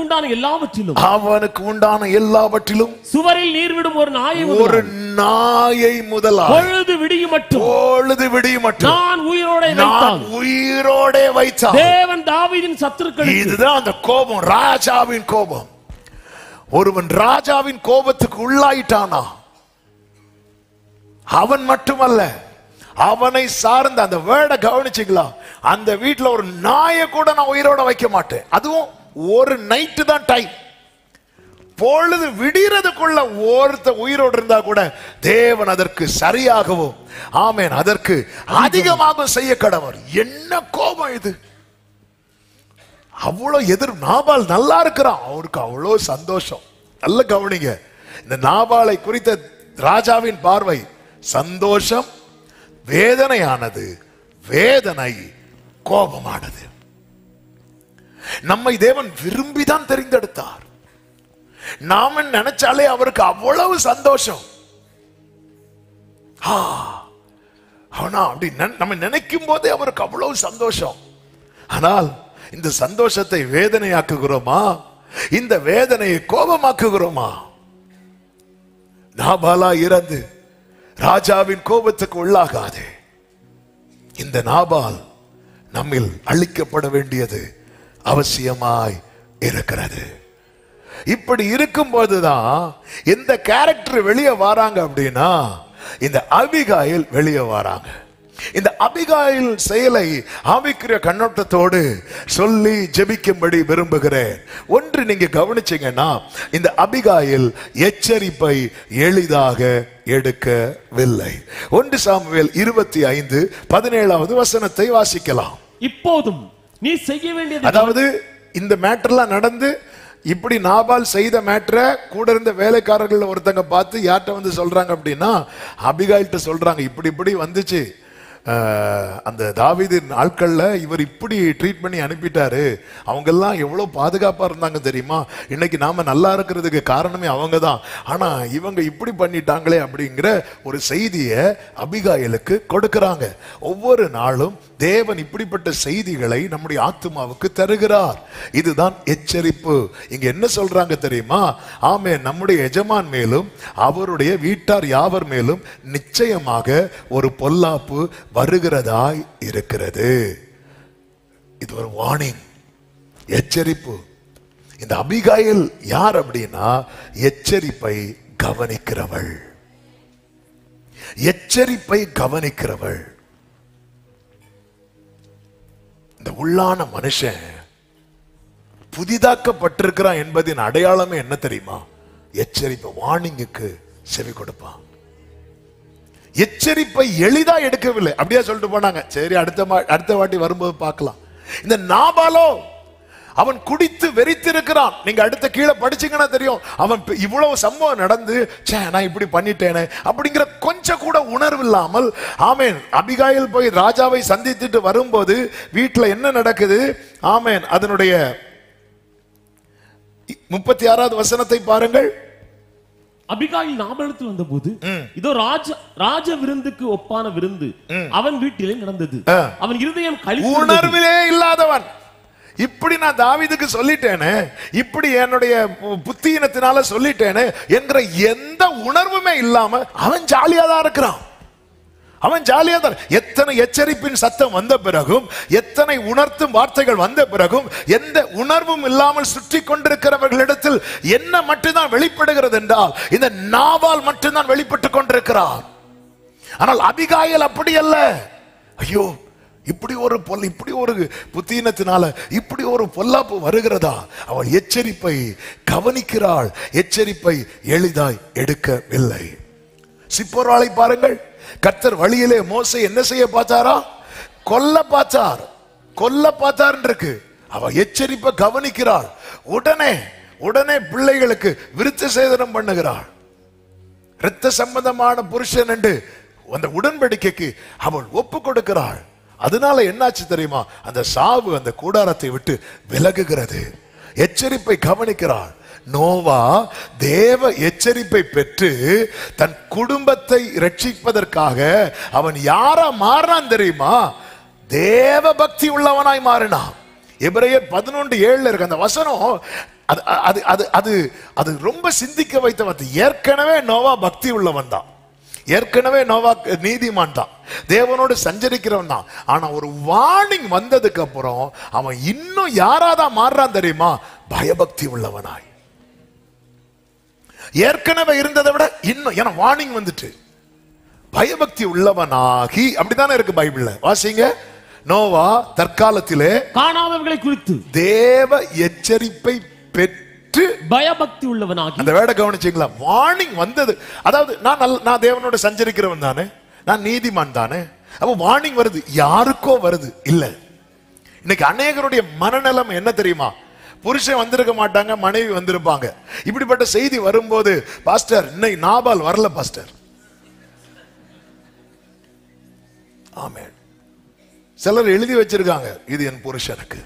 உண்டான எல்லாவற்றிலும் சுவரில் நீர் விடும் ஒரு நாயை முதலாய் பொழுது விடியும் மட்டும் நான் உயிரோடே வைத்தான். தேவன் தாவீதின் சத்துருக்கள். இதுதான் அந்த கோபம், ராஜாவின் கோபம். ஒருவன் ராஜாவின் கோபத்துக்கு உள்ளாயிட்டானா, அவன் மட்டுமல்ல அவனை சார்ந்த அந்த வேர்டை கவனிச்சுங்களா, அந்த வீட்டுல ஒரு நாயை கூட நான் உயிரோட வைக்க மாட்டேன். அதுவும் ஒரு நைட்டு தான் டைம். பொழுது விடுறதுக்குள்ள ஒருத்த உயிரோடு இருந்தா கூட தேவன் அதற்கு சரியாகவும் ஆமென் அதற்கு அதிகமாக செய்ய கடவர். என்ன கோபம் இது! அவ்வளவு நாபால் நல்லா இருக்கிறான், அவருக்கு அவ்வளவு சந்தோஷம். நல்ல கவனிங்க, இந்த நாபாலை குறித்த ராஜாவின் பார்வை சந்தோஷம், வேதனையானது, வேதனை கோபமானது. நம்மை தேவன் விரும்பிதான் தெரிந்தெடுத்தார். நாம நினைச்சாலே அவருக்கு அவ்வளவு சந்தோஷம். ஆனா அப்படி நம்ம நினைக்கும் போதே அவருக்கு அவ்வளவு சந்தோஷம். ஆனால் இந்த சந்தோஷத்தை வேதனையாக்குகிறோமா? இந்த வேதனையை கோபமாக்குகிறோமா? நாபாலா இறந்து ராஜாவின் கோபத்துக்கு உள்ளாகாதே. இந்த நாபால் நம்மில் அழிக்கப்பட வேண்டியது அவசியமாய் இருக்கிறது. இப்படி இருக்கும் போதுதான் இந்த கேரக்டர் வெளியே வராங்க அப்படின்னா இந்த அபிகாயில் வெளியே வராங்க. இந்த அபிகாயில் செயலை ஆவிக்குரிய கண்ணோட்டத்தோடு சொல்லி ஜெபிக்கும்படி விரும்புகிறேன். ஒன்று நீங்க கவனிச்சீங்கன்னா, இந்த அபிகாயில் எச்சரிப்பை எளிதாக எடுக்கவில்லை. 1 சாமுவேல் 25:17வது வசனத்தை வாசிக்கலாம். இப்போதும் நீ செய்ய வேண்டியது, அதாவது இந்த மேட்டர்லாம் நடந்து இப்படி நாபால் செய்த மேட்டரை கூட இருந்த வேலைக்காரர்கள் ஒருத்தங்க பார்த்து யார்கிட்ட வந்து சொல்றாங்க அப்படின்னா அபிகாயில்கிட்ட சொல்றாங்க, இப்படி இப்படி வந்துச்சு, அந்த தாவீதின் ஆட்கள்ல இவர் இப்படி ட்ரீட் பண்ணி அனுப்பிட்டாரு, அவங்க எல்லாம் எவ்வளவு பாதுகாப்பா இருந்தாங்க தெரியுமா, இன்னைக்கு நாம நல்லா இருக்கிறதுக்கு காரணமே அவங்க தான், ஆனா இவங்க இப்படி பண்ணிட்டாங்களே அப்படிங்கிற ஒரு செய்தியை அபிகாயிலுக்கு கொடுக்கறாங்க. ஒவ்வொரு நாளும் தேவன் இப்படிப்பட்ட செய்திகளை நம்முடைய ஆத்துமாவுக்கு தருகிறார். இதுதான் எச்சரிப்பு. இங்க என்ன சொல்றாங்க தெரியுமா? ஆமே, நம்முடைய எஜமான் மேலும் அவருடைய வீட்டார் யாவர் மேலும் நிச்சயமாக ஒரு பொல்லாப்பு வருகிறதாய் இருக்கிறது. இது ஒரு வார்னிங், எச்சரிப்பு. இந்த அபிகாயில் யார் அப்படின்னா எச்சரிப்பை கவனிக்கிறவள், எச்சரிப்பை கவனிக்கிறவள். இந்த உள்ளான மனுஷன் புதிதாக்கப்பட்டிருக்கிறான் என்பதின் அடையாளமே என்ன தெரியுமா? எச்சரிப்பு, வார்னிங்குக்கு செவி கொடுப்பான். எச்சரிப்பை எளிதா எடுக்கவில்லை, அப்படியே சொல்லிட்டு போனாங்க, சரி அடுத்த வாட்டி வரும்போது பார்க்கலாம். இந்த நாபாலோ அவன் குடித்து வெறித்திருக்கிறான். நீங்க அடுத்த கீழே படிச்சீங்கன்னா தெரியும், அவன் இவ்வளவு சம்பவம் நடந்து நான் இப்படி பண்ணிட்டேனே அப்படிங்கிற கொஞ்சம் கூட உணர்வு இல்லாமல், ஆமேன், அபிகாயில் போய் ராஜாவை சந்தித்துட்டு வரும்போது வீட்டுல என்ன நடக்குது? ஆமேன், அதனுடைய 36வது வசனத்தை பாருங்கள். அபிகாயில் நாபாலிடத்தில் வந்தபோது இதோ ராஜ விருந்துக்கு ஒப்பான விருந்து அவன் வீட்டிலே நடந்தது. அவன் இருதயம் உணர்விலே இல்லாதவன். இப்படி நான் தாவீதுக்கு சொல்லிட்டேனே, இப்படி என்னுடைய புத்தியினத்தினால சொல்லிட்டேனே என்கிற எந்த உணர்வுமே இல்லாம அவன் ஜாலியா தான் இருக்கிறான். அவன் ஜாலியா தான். எத்தனை எச்சரிப்பின் சத்தம் வந்த பிறகும், எத்தனை உணர்த்தும் வார்த்தைகள் வந்த பிறகும், எந்த உணர்வும் இல்லாமல் சுற்றி கொண்டிருக்கிறவர்களிடத்தில் என்ன மட்டும்தான் வெளிப்படுகிறது என்றால் இந்த நாபால் மட்டும்தான் வெளிப்பட்டு கொண்டிருக்கிறார். ஆனால் அபிகாயில் அப்படி அல்ல. ஐயோ, இப்படி ஒரு புத்தீனத்தினால இப்படி ஒரு பொல்லாப்பு வருகிறதா? அவள் எச்சரிப்பை கவனிக்கிறாள், எச்சரிப்பை எளிதாய் எடுக்கவில்லை. சிப்போராளை பாருங்கள், கர்த்தர் வழியிலே மோசே என்ன செய்ய பார்த்தாரா? கொல்ல பார்த்தார் இருக்கு. அவ எச்சரிப்பை கவனிக்கிறாள். உடனே பிள்ளைகளுக்கு விருத்த சேதனம் பண்ணுகிறாள். இரத்த சம்பந்தமான புருஷன் என்று அந்த உடன்படிக்கைக்கு அவள் ஒப்பு கொடுக்கிறாள். அதனால என்னாச்சு தெரியுமா? அந்த சாவு அந்த கூடாரத்தை விட்டு விலகுகிறது. எச்சரிப்பை கவனிக்கிறாள். நோவா தேவ எச்சரிப்பை பெற்று தன் குடும்பத்தை ரட்சிப்பதற்காக அவன் யாரா மாறினான் தெரியுமா? தேவ பக்தி உள்ளவனாய் மாறினான். எபிரேயர் 11:7 இருக்கு அந்த வசனம். அது ரொம்ப சிந்திக்க வைத்த வார்த்தை. ஏற்கனவே நோவா பக்தி உள்ளவன் தான், ஏற்கனவே நோவா நீதிமான் தான், தேவனோடு சஞ்சரிக்கிறவன் தான். ஆனா ஒரு வார்னிங் வந்ததுக்கு அப்புறம் அவன் இன்னும் யாராதான் மாறுறான் தெரியுமா? பயபக்தி உள்ளவனாய். ஏற்கனவே இருந்ததை விட இன்னும், ஏன்னா வார்னிங் வந்துட்டு, பயபக்தி உள்ளவனாகி. அப்படித்தானே இருக்கு பைபிள்ல, வாசிங்க. நோவா தற்காலத்திலே காணாதவர்களை குறித்து தேவ எச்சரிப்பை பெற்று பயபக்தி உள்ளவனாகி. அந்த வேட கவனிச்சீங்களா? வார்னிங் வந்தது. அதாவது நான் தேவனோட சஞ்சரிக்கிறவன் தானே, நான் நீதிமான் தானே. அப்ப வார்னிங் வருது, யாருக்கோ வருது இல்ல. இன்னைக்கு அநேகருடைய மனநலம் என்ன தெரியுமா? புருஷன் வந்திருக்க மாட்டாங்க, மனைவி வந்திருப்பாங்க. இப்படிப்பட்ட செய்தி வரும்போது, பாஸ்டர் இன்னைக்கு நாபால் வரல பாஸ்டர். ஆமென். சிலர் எழுதி வச்சிருக்காங்க, இது என் புருஷனுக்கு.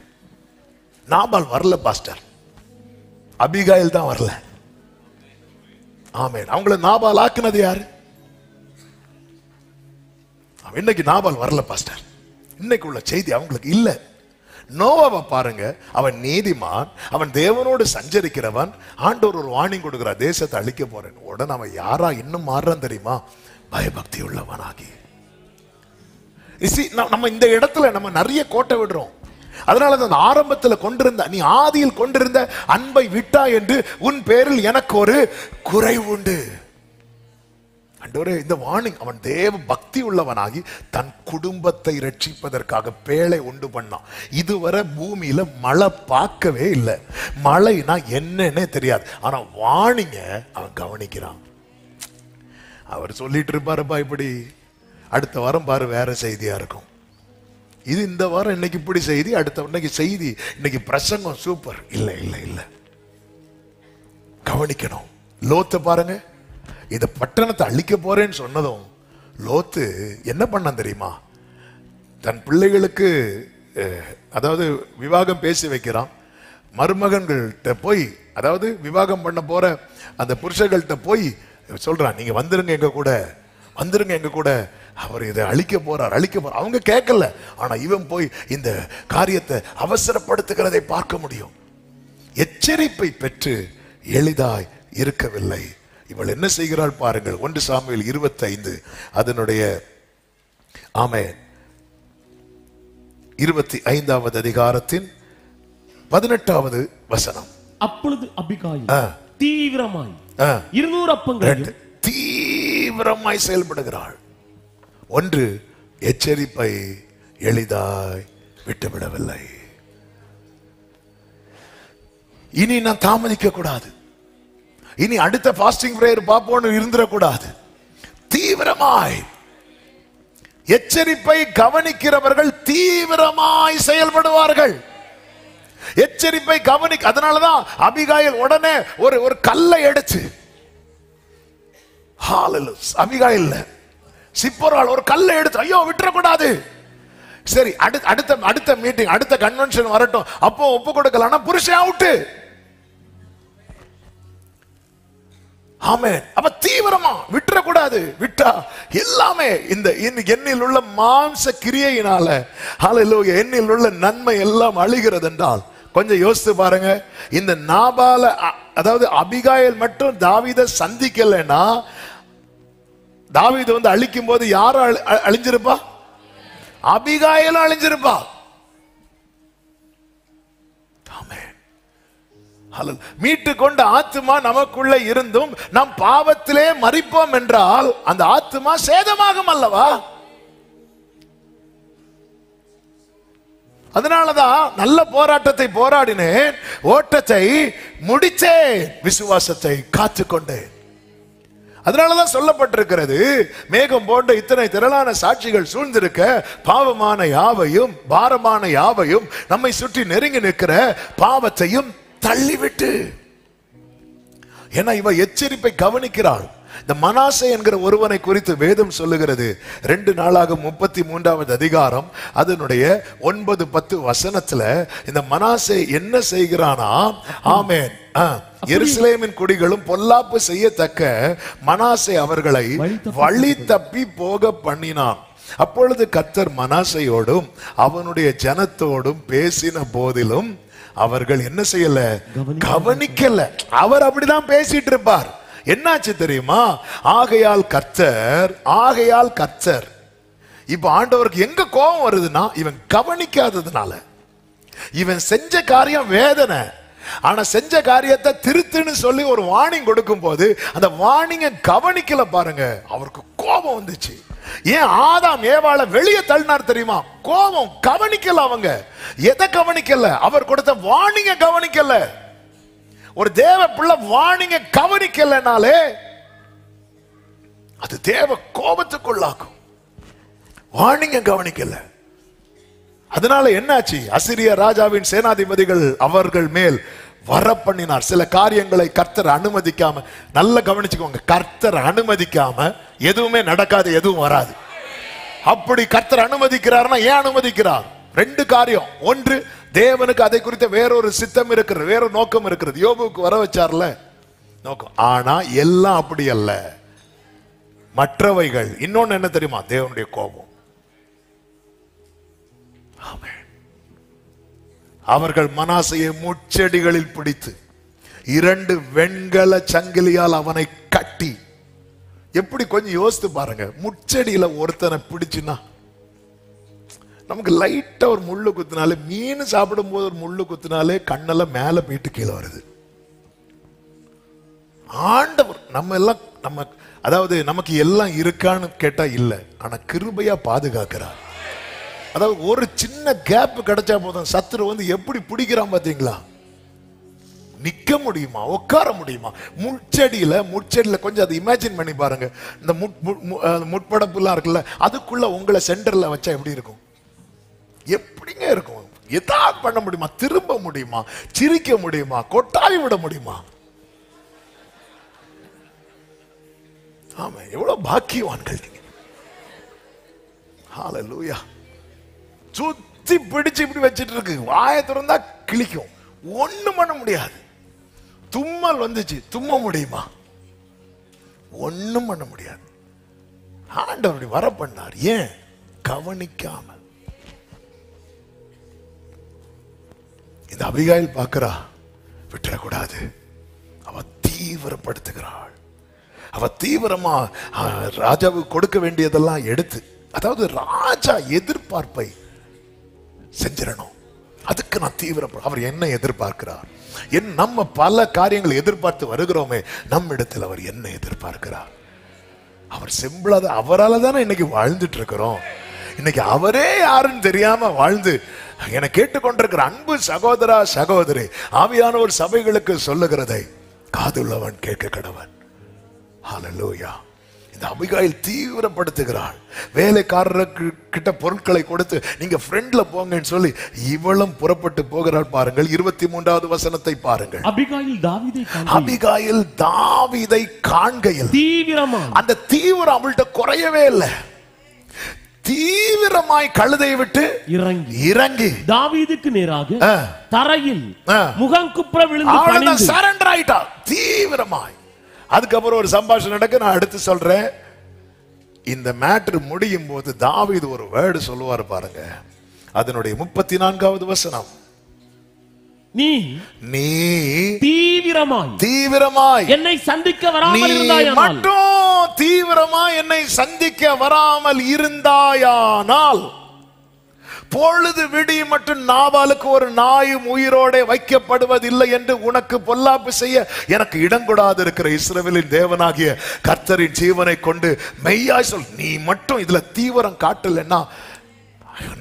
நாபால் வரல பாஸ்டர், அபிகாயில் தான் வரல. ஆமென். அவங்கள நாபால் ஆக்குனது யாரு? இன்னைக்கு நாபால் வரல பாஸ்டர். இன்னைக்கு உள்ள செய்தி அவங்களுக்கு இல்ல. நோவாவை பாருங்க, அவன் நீதிமான், அவன் தேவனோடு சஞ்சரிக்கிறவன். ஆண்டவர் ஒரு வார்னிங் கொடுக்கிறார், தேசத்தை அழிக்க போறேன். உடனே அவன் யாரா இன்னும் மாறுறான் தெரியுமா? பயபக்தி உள்ளவனாகி. நம்ம இந்த இடத்துல நம்ம நிறைய கோட்டை விடுறோம். அதனால தான் ஆரம்பத்தில் கொண்டிருந்த, நீ ஆதியில் கொண்டிருந்த அன்பை விட்டா என்று உன் பேரில் எனக்கு ஒரு குறை உண்டு. இந்த வார்னிங். அவன் தேவ பக்தி உள்ளவனாகி தன் குடும்பத்தை ரட்சிப்பதற்காக பேழை உண்டு பண்ணான். இதுவரை பூமியில மழை பார்க்கவே இல்லை, மழைனா என்னன்னே தெரியாது. ஆனா வார்னிங்க அவன் கவனிக்கிறான். அவர் சொல்லிட்டு இருப்பாருப்பா இப்படி, அடுத்த வாரம் பாரு வேற செய்தியா இருக்கும். இது இந்த வாரம் இன்னைக்கு இப்படி செய்தி, அடுத்த இன்னைக்கு செய்தி, இன்னைக்கு பிரசங்கம் சூப்பர். இல்ல இல்ல இல்ல, கவனிக்கணும். லோத்தை பாருங்க, இந்த பட்டணத்தை அழிக்க போறேன்னு சொன்னதும் லோத்து என்ன பண்ணான் தெரியுமா? தன் பிள்ளைகளுக்கு அதாவது விவாகம் பேசி வைக்கிறான். மருமகன்கள்கிட்ட போய், அதாவது விவாகம் பண்ண போற அந்த புருஷர்கள்ட்ட போய் சொல்றான், நீங்க வந்துருங்க எங்க கூட, வந்துருங்க எங்க கூட, அவர் இதை அழிக்க போறார். அவங்க கேட்கல. ஆனா இவன் போய் இந்த காரியத்தை அவசரப்படுத்துகிறதை பார்க்க முடியும். எச்சரிப்பை பெற்று எளிதாய் இருக்கவில்லை. இவள் என்ன செய்கிறாள் பாருங்கள். 1 சாமுவேல் 25 அதனுடைய 25வது அதிகாரத்தின் 18வது வசனம். அப்பொழுது அபிகாயில் தீவிரமாய் 200 அப்பங்கள் தீவிரமாய் செயல்படுகிறாள். ஒன்று, எச்சரிப்பை எளிதாய் விட்டுவிடவில்லை. இனி நான் தாமதிக்க கூடாது, இனி அடுத்த பாஸ்டிங் பிரேயர் பார்ப்போன்னு இருந்துடக்கூடாது. தீவிரமாய் எச்சரிப்பை கவனிக்கிறவர்கள் தீவிரமாய் செயல்படுவார்கள். எச்சரிப்பை கவனிக்க. அதனாலதான் அபிகாயில் உடனே ஒரு கல்லை எடுத்து, அபிகாயில் சிப்போரால் ஒரு கல்லை எடுத்து, ஐயோ விட்டுறக்கூடாது, சரி அடுத்த மீட்டிங், அடுத்த கன்வென்ஷன் வரட்டும், அப்போ ஒப்பு கொடுக்கலாம், புருஷன் அவுட்டு. ஆமென். அப்ப தீவிரமா விட்டுறக்கூடாது. விட்டா எல்லாமே இந்த எண்ணில் உள்ள மாம்ச கிரியையினால, ஹல்லேலூயா, எண்ணில் உள்ள நன்மை எல்லாம் அழிகிறது என்றால் கொஞ்சம் யோசித்து பாருங்க. இந்த நாபால, அதாவது அபிகாயில் மட்டும் தாவீதை சந்திக்கலைன்னா, தாவீது வந்து அழிக்கும் போது யாரும் அழிஞ்சிருப்பா? அபிகாயிலும் அழிஞ்சிருப்பா. மீட்டு கொண்ட ஆத்துமா நமக்குள்ள இருந்தும் நம் பாவத்திலே மரிப்போம் என்றால் அந்த ஆத்துமா சேதமாகும் அல்லவா? அதனாலதான் நல்ல போராட்டத்தை போராடினேன், ஓட்டத்தை முடித்தேன், விசுவாசத்தை காத்துக்கொண்டேன். அதனாலதான் சொல்லப்பட்டிருக்கிறது, மேகம் போன்ற இத்தனை திரளான சாட்சிகள் சூழ்ந்திருக்க பாவமான யாவையும் பாரமான யாவையும் நம்மை சுற்றி நெருங்கி நிற்கிற பாவத்தையும் தள்ளிவிட்டு. ஏன்னா இவ எச்சரிப்பை கவனிக்கிறாள். இந்த மனாசே என்கிற ஒருவனை குறித்து வேதம் சொல்லுகிறது. 2 நாளாகும் 33வது அதிகாரம் அதனுடைய 9-10 வசனத்துல இந்த மனாசே என்ன செய்கிறானா, ஆமென், எருசலேமின் குடிகளும் பொல்லாப்பு செய்யத்தக்க மனாசே அவர்களை வழி தப்பி போக பண்ணினான். அப்பொழுது கர்த்தர் மனாசேயோடும் அவனுடைய ஜனத்தோடும் பேசின போதிலும் அவர்கள் என்ன செய்யல, கவனிக்கல. அவர் அப்படிதான் பேசிட்டு இருப்பார். என்னாச்சு தெரியுமா? ஆகையால் கர்த்தர் இப்ப ஆண்டவருக்கு எங்க கோபம் வருதுன்னா, இவன் கவனிக்காததுனால. இவன் செஞ்ச காரியம் வேதனை, ஆனா செஞ்ச காரியத்தை திருத்துன்னு சொல்லி ஒரு வார்னிங் கொடுக்கும் போது அந்த வார்னிங்க கவனிக்கல பாருங்க, அவருக்கு கோபம் வந்துச்சு. ஏன் ஆதாம் ஏவாளை வெளியே தள்ளினார் தெரியுமா? கோபம். கவனிக்கல. அவங்க எதை கவனிக்கல? அவர் கொடுத்த வார்னிங்க கவனிக்கல. ஒரு தேவ பிள்ளை வார்னிங்க கவனிக்கலனாலே அது தேவ கோபத்துக்குள்ளாக்கும். வார்னிங்க கவனிக்கல. அதனால என்னாச்சு? அசிரிய ராஜாவின் சேனாதிபதிகள் அவர்கள் மேல் வர பண்ணினார். சில காரியங்களை கர்த்தர் அனுமதிக்காம, நல்ல கவனிச்சுக்கோங்க, கர்த்தர் அனுமதிக்காம எதுவுமே நடக்காது, எதுவும் வராது. அப்படி கர்த்தர் அனுமதிக்கிறார்னா ஏன் அனுமதிக்கிறார்? 2 காரியம். ஒன்று, தேவனுக்கு அதை குறித்த வேறொரு சித்தம் இருக்கிறது, வேறொரு நோக்கம் இருக்கிறது. யோபுக்கு வர வச்சார்ல நோக்கம். ஆனா எல்லாம் அப்படி அல்ல, மற்றவைகள். இன்னொன்னு என்ன தெரியுமா? தேவனுடைய கோபம். அவர்கள் மனாசையை முச்செடிகளில் பிடித்து 2 வெண்கல சங்கிலியால் அவனை கட்டி. எப்படி கொஞ்சம் யோசித்து பாருங்க, முச்செடியில ஒருத்தனை பிடிச்சுன்னா, நமக்கு லைட்டா ஒரு முள்ளு குத்தினாலே, மீன் சாப்பிடும் போது ஒரு முள்ளு குத்தினாலே கண்ணெல்லாம் மேல போயிட்டு கீழே வருது. ஆண்டவர் நம்ம அதாவது நமக்கு எல்லாம் இருக்கான்னு கேட்டா இல்ல, ஆனா கிருபையா பாதுகாக்கிறார். அதாவது ஒரு சின்ன கேப் கிடைச்சா போதும், சத்துரு வந்து எப்படி பிடிக்கிறான் பாத்தீங்களா? நிக்க முடியுமா? உட்கார முடியுமா? முட்செடியில கொஞ்சம் அதை இமேஜின் பண்ணி பாருங்க. இந்த முட்படப்புலாம் இருக்குல்ல, அதுக்குள்ள உங்களை சென்டர்ல வச்சா எப்படி இருக்கும்? எப்படிங்க இருக்கும்? ஏதாவது பண்ண முடியுமா? திரும்ப முடியுமா? சிரிக்க முடியுமா? கொட்டாவி விட முடியுமா? ஆமா, எவ்வளவு பாக்கியவான்கள் நீங்க. ஹல்லேலூயா. சுத்தி பிடிச்சு இப்படி வச்சிட்டு இருக்கு, வாயை திறந்தா கிழிக்கும், ஒண்ணும் பண்ண முடியாது. தும்மல் வந்துச்சு, தும்ம முடியுமா? ஒண்ணும் பண்ண முடியாது. ஆண்டவர் வர பண்ணார். ஏன்? கவனிக்காம. இந்த அபிகாயில் பார்க்கிறா, விட்டுறக்கூடாது. அவ தீவிரப்படுத்துகிறாள். அவ தீவிரமா ராஜாவுக்கு கொடுக்க வேண்டியதெல்லாம் எடுத்து, அதாவது ராஜா எதிர்பார்ப்பை செஞ்சிடணும். அதுக்கு நான் தீவிரப்பட. அவர் என்ன எதிர்பார்க்கிறார்? நம்ம பல காரியங்களை எதிர்பார்த்து வருகிறோமே, நம்ம இடத்தில் அவர் என்ன எதிர்பார்க்கிறார்? அவர் சிம்பிளா, அவரால் தானே இன்னைக்கு வாழ்ந்துட்டு இருக்கிறோம். இன்னைக்கு அவரே யாருன்னு தெரியாம வாழ்ந்து என கேட்டுக்கொண்டிருக்கிற அன்பு சகோதரா சகோதரி, ஆவியானவர் சபைகளுக்கு சொல்லுகிறதை காதுள்ளவன் கேட்க கடவன். ஹல்லேலூயா. இந்த அபிகாயில் தீவிரப்படுத்துகிறாள். வேலைக்காரருக்கு கிட்ட பொருட்களை கொடுத்து நீங்க ஃப்ரெண்ட்ல போங்கன்னு சொல்லி இவளும் புறப்பட்டு போகிறாள். பாருங்கள் 23வது வசனத்தை பாருங்கள். அபிகாயில் தாவீதை காண்கையில் தீவிரமா, அந்த தீவிரம் அவள்கிட்ட குறையவே இல்லை. தீவிரமாய் கழுதையை விட்டு இறங்கி தாவீதுக்கு நேராக தரையில் முகங்குப்புற விழுந்து பணிந்து சரண்டர் ஆயிட்டா தீவிரமாய். அதுக்கப்புறம் ஒரு சம்பாஷணை நடக்க நான் அடுத்து சொல்றேன். இந்த மேட்டர் முடியும் போது தாவீது ஒரு வேர்டு சொல்லுவார் பாருங்க. அதனுடைய 34வது வசனம். நீ தீவிரமாய் என்னை சந்திக்க வராமல் இருந்தாயானால், மட்டும் தீவிரமாய் என்னை சந்திக்க வராமல் இருந்தாயானால், பொழுது விடி மற்றும் நாபாலுக்கு ஒரு நாயும் உயிரோட வைக்கப்படுவதில்லை என்று உனக்கு பொல்லாப்பு செய்ய எனக்கு இடங்கூடாது இருக்கிற இஸ்ரவேலின் தேவனாகிய கர்த்தரின் ஜீவனை கொண்டு மெய்யாய் சொல், நீ மட்டும் இதுல தீவிரம் காட்டலன்னா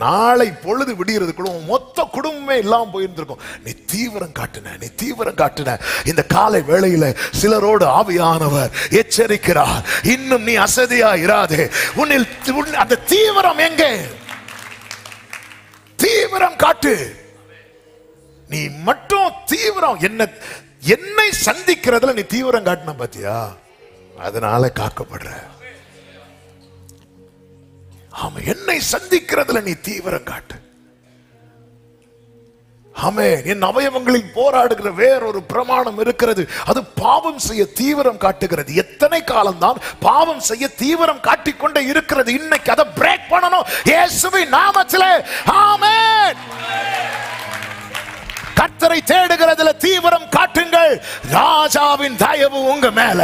நாளை பொழுது விடியறதுக்குள்ள மொத்த குடும்பமே இல்லாம போயிருந்திருக்கும். நீ தீவிரம் காட்டுன, நீ தீவிரம் காட்டுன. இந்த காலை வேளையில சிலரோடு ஆவியானவர் எச்சரிக்கிறார், இன்னும் நீ அசதியா இராதே. உன்னில் அந்த தீவிரம் எங்கே? தீவிரம் காட்டு. நீ மட்டும் தீவிரம் என்னை சந்திக்கிறதுல நீ தீவிரம் காட்டின பாத்தியா, அதனால காக்கப்படுற. ஆமா, என்னை சந்திக்கிறதுல நீ தீவிரம் காட்டு. ஆமே, என் அவயவங்களில் போராடுகிற வேறொரு பிரமாணம் இருக்கிறது. அது பாவம் செய்ய தீவிரம் காட்டுகிறது. எத்தனை காலம்தான் பாவம் செய்ய தீவிரம் காட்டிக்கொண்டே இருக்கிறது. இன்னைக்கு அதை பிரேக் பண்ணணும் இயேசுவின் நாமத்திலே. ஆமென். கர்த்தரை தேடுகிறதுல தீவிரம் காட்டுங்கள், ராஜாவின் தயவு உங்க மேல.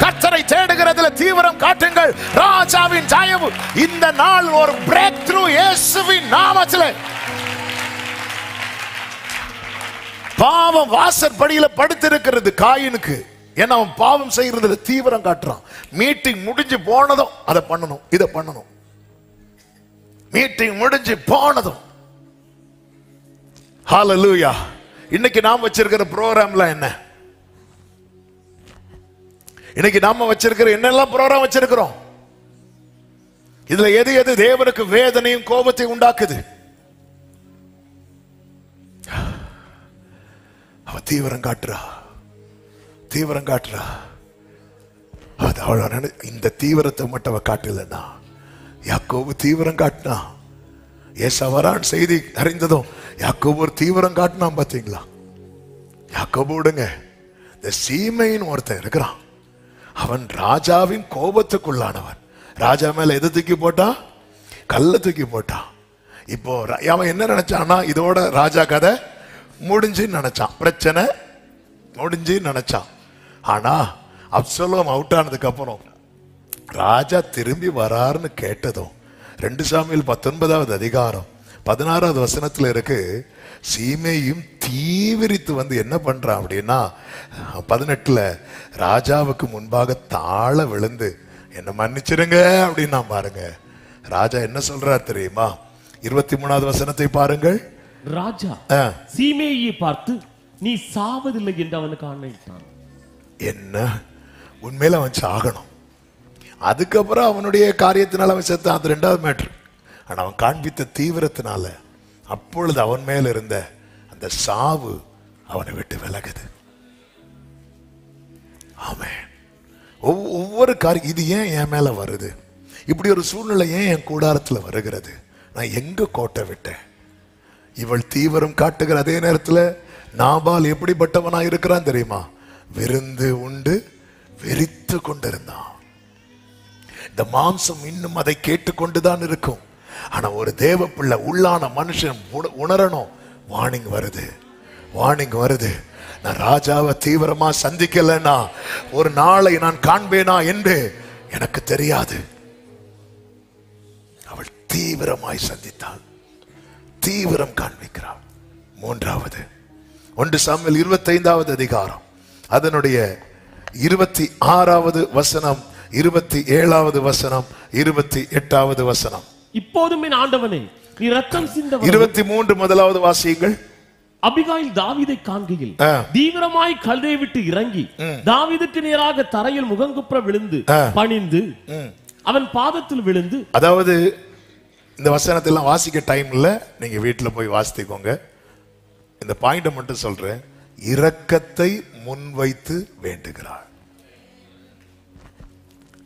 கர்த்தரை தேடுகிறதுல தீவிரம் காட்டுங்கள், ராஜாவின் தயவு. இந்த நாள் ஒரு பிரேக் த்ரூ இயேசுவின் நாமத்திலே. பாவம் வாசற்படியில படுத்திருக்கிறது காயினுக்கு. ஏன்னா அவன் பாவம் செய்யறதுல தீவிரம் காட்டுறான். மீட்டிங் முடிஞ்சு போனதும் அதை பண்ணணும், இதை பண்ணணும். மீட்டிங் முடிஞ்சு போனதும். ஹல்லேலூயா. இன்னைக்கு நாம் வச்சிருக்கிற ப்ரோக்ராம்ல என்ன? இன்னைக்கு நாம வச்சிருக்கிற என்னெல்லாம் ப்ரோக்ராம் வச்சிருக்கிறோம்? இதுல எது எது தேவனுக்கு வேதனையும் கோபத்தையும் உண்டாக்குது? அவ தீவிரம் காட்டுறா, தீவிரம் காட்டுறா. அது அவள இந்த தீவிரத்தை மட்டும் அவ காட்டலன்னா, யாக்கோபு தீவிரம் காட்டினா. ஏசாவரான் செய்தி அறிந்ததும் யாக்கோபு ஒரு தீவிரம் காட்டினான். பாத்தீங்களா? யாக்கோபு விடுங்க, இந்த சீமையின் ஒருத்தன் இருக்கிறான். அவன் ராஜாவின் கோபத்துக்குள்ளானவன். ராஜா மேல எது தூக்கி போட்டான்? கல்ல தூக்கி போட்டான். இப்போ அவன் என்ன நினைச்சான்னா, இதோட ராஜா கதை முடிஞ்சுன்னு நினைச்சான், பிரச்சனை முடிஞ்சுன்னு நினைச்சான். ஆனா அப்சலோம் அவுட் ஆனதுக்கு அப்புறம் ராஜா திரும்பி வராருன்னு கேட்டதும் 2 சாமுவேல் 19வது அதிகாரம் 16வது வசனத்துல இருக்கு, சீமையும் தீவிரித்து வந்து என்ன பண்றான் அப்படின்னா, 18ல ராஜாவுக்கு முன்பாக தாழ விழுந்து என்ன மன்னிச்சிருங்க அப்படின்னா பாருங்க. ராஜா என்ன சொல்றார் தெரியுமா? 23வது வசனத்தை பாருங்கள். ராஜா சீமேயை பார்த்து, நீ சாவதில்லை என்று அவனுக்கு ஆணையிட்டான். என்ன, உண்மையில அவன் சாகணும். அதுக்கப்புறம் அவனுடைய காரியத்தினால அவன் செத்தான், அது 2வது மேட்ரு. ஆனா அவன் காண்பித்த தீவிரத்தினால அப்பொழுது அவன் மேல இருந்த அந்த சாவு அவனை விட்டு விலகுது. ஆமென். ஒவ்வொரு காரியம், இது ஏன் என் மேல வருது? இப்படி ஒரு சூழ்நிலை ஏன் என் கூடாரத்துல வருகிறது? நான் எங்க கோட்டை விட்டேன்? இவள் தீவிரம் காட்டுகிற அதே நேரத்தில் நாபால் எப்படிப்பட்டவனா இருக்கிறான் தெரியுமா? விருந்து உண்டு வெறித்து கொண்டிருந்தான். இந்த மாம்சம் இன்னும் அதை கேட்டுக்கொண்டுதான் இருக்கும். ஆனா ஒரு தேவ பிள்ளை, உள்ளான மனுஷன் உணரணும். வார்னிங் வருது, வார்னிங் வருது. நான் ராஜாவை தீவிரமா சந்திக்கலன்னா ஒரு நாளை நான் காண்பேனா என்று எனக்கு தெரியாது. அவள் தீவிரமாய் சந்தித்தாள், தீவிரம் காண்பிக்கிறாள். 3வது 1 சாமுவேல் 25வது அதிகாரம் அதனுடைய 26வது வசனம், 27வது வசனம், 28வது வசனம். இப்போதும் என் ஆண்டவனே, நீ ரத்தம் சிந்த 23 முதலாவது வாசியுங்கள். அபிகாயில் தாவீதை காண்கையில் தீவிரமாய் கல்லை விட்டு இறங்கி தாவீதுக்கு நேராக தரையில் முகங்குப்புற விழுந்து பணிந்து அவன் பாதத்தில் விழுந்து. அதாவது இந்த வசனத்தெல்லாம் வாசிக்க டைம் இல்ல, நீங்க வீட்டுல போய் வாசித்துக்கோங்க. இந்த பாயிண்ட் மட்டும் சொல்றேன். இரக்கத்தை முன்வைத்து வேண்டுகிறாள்.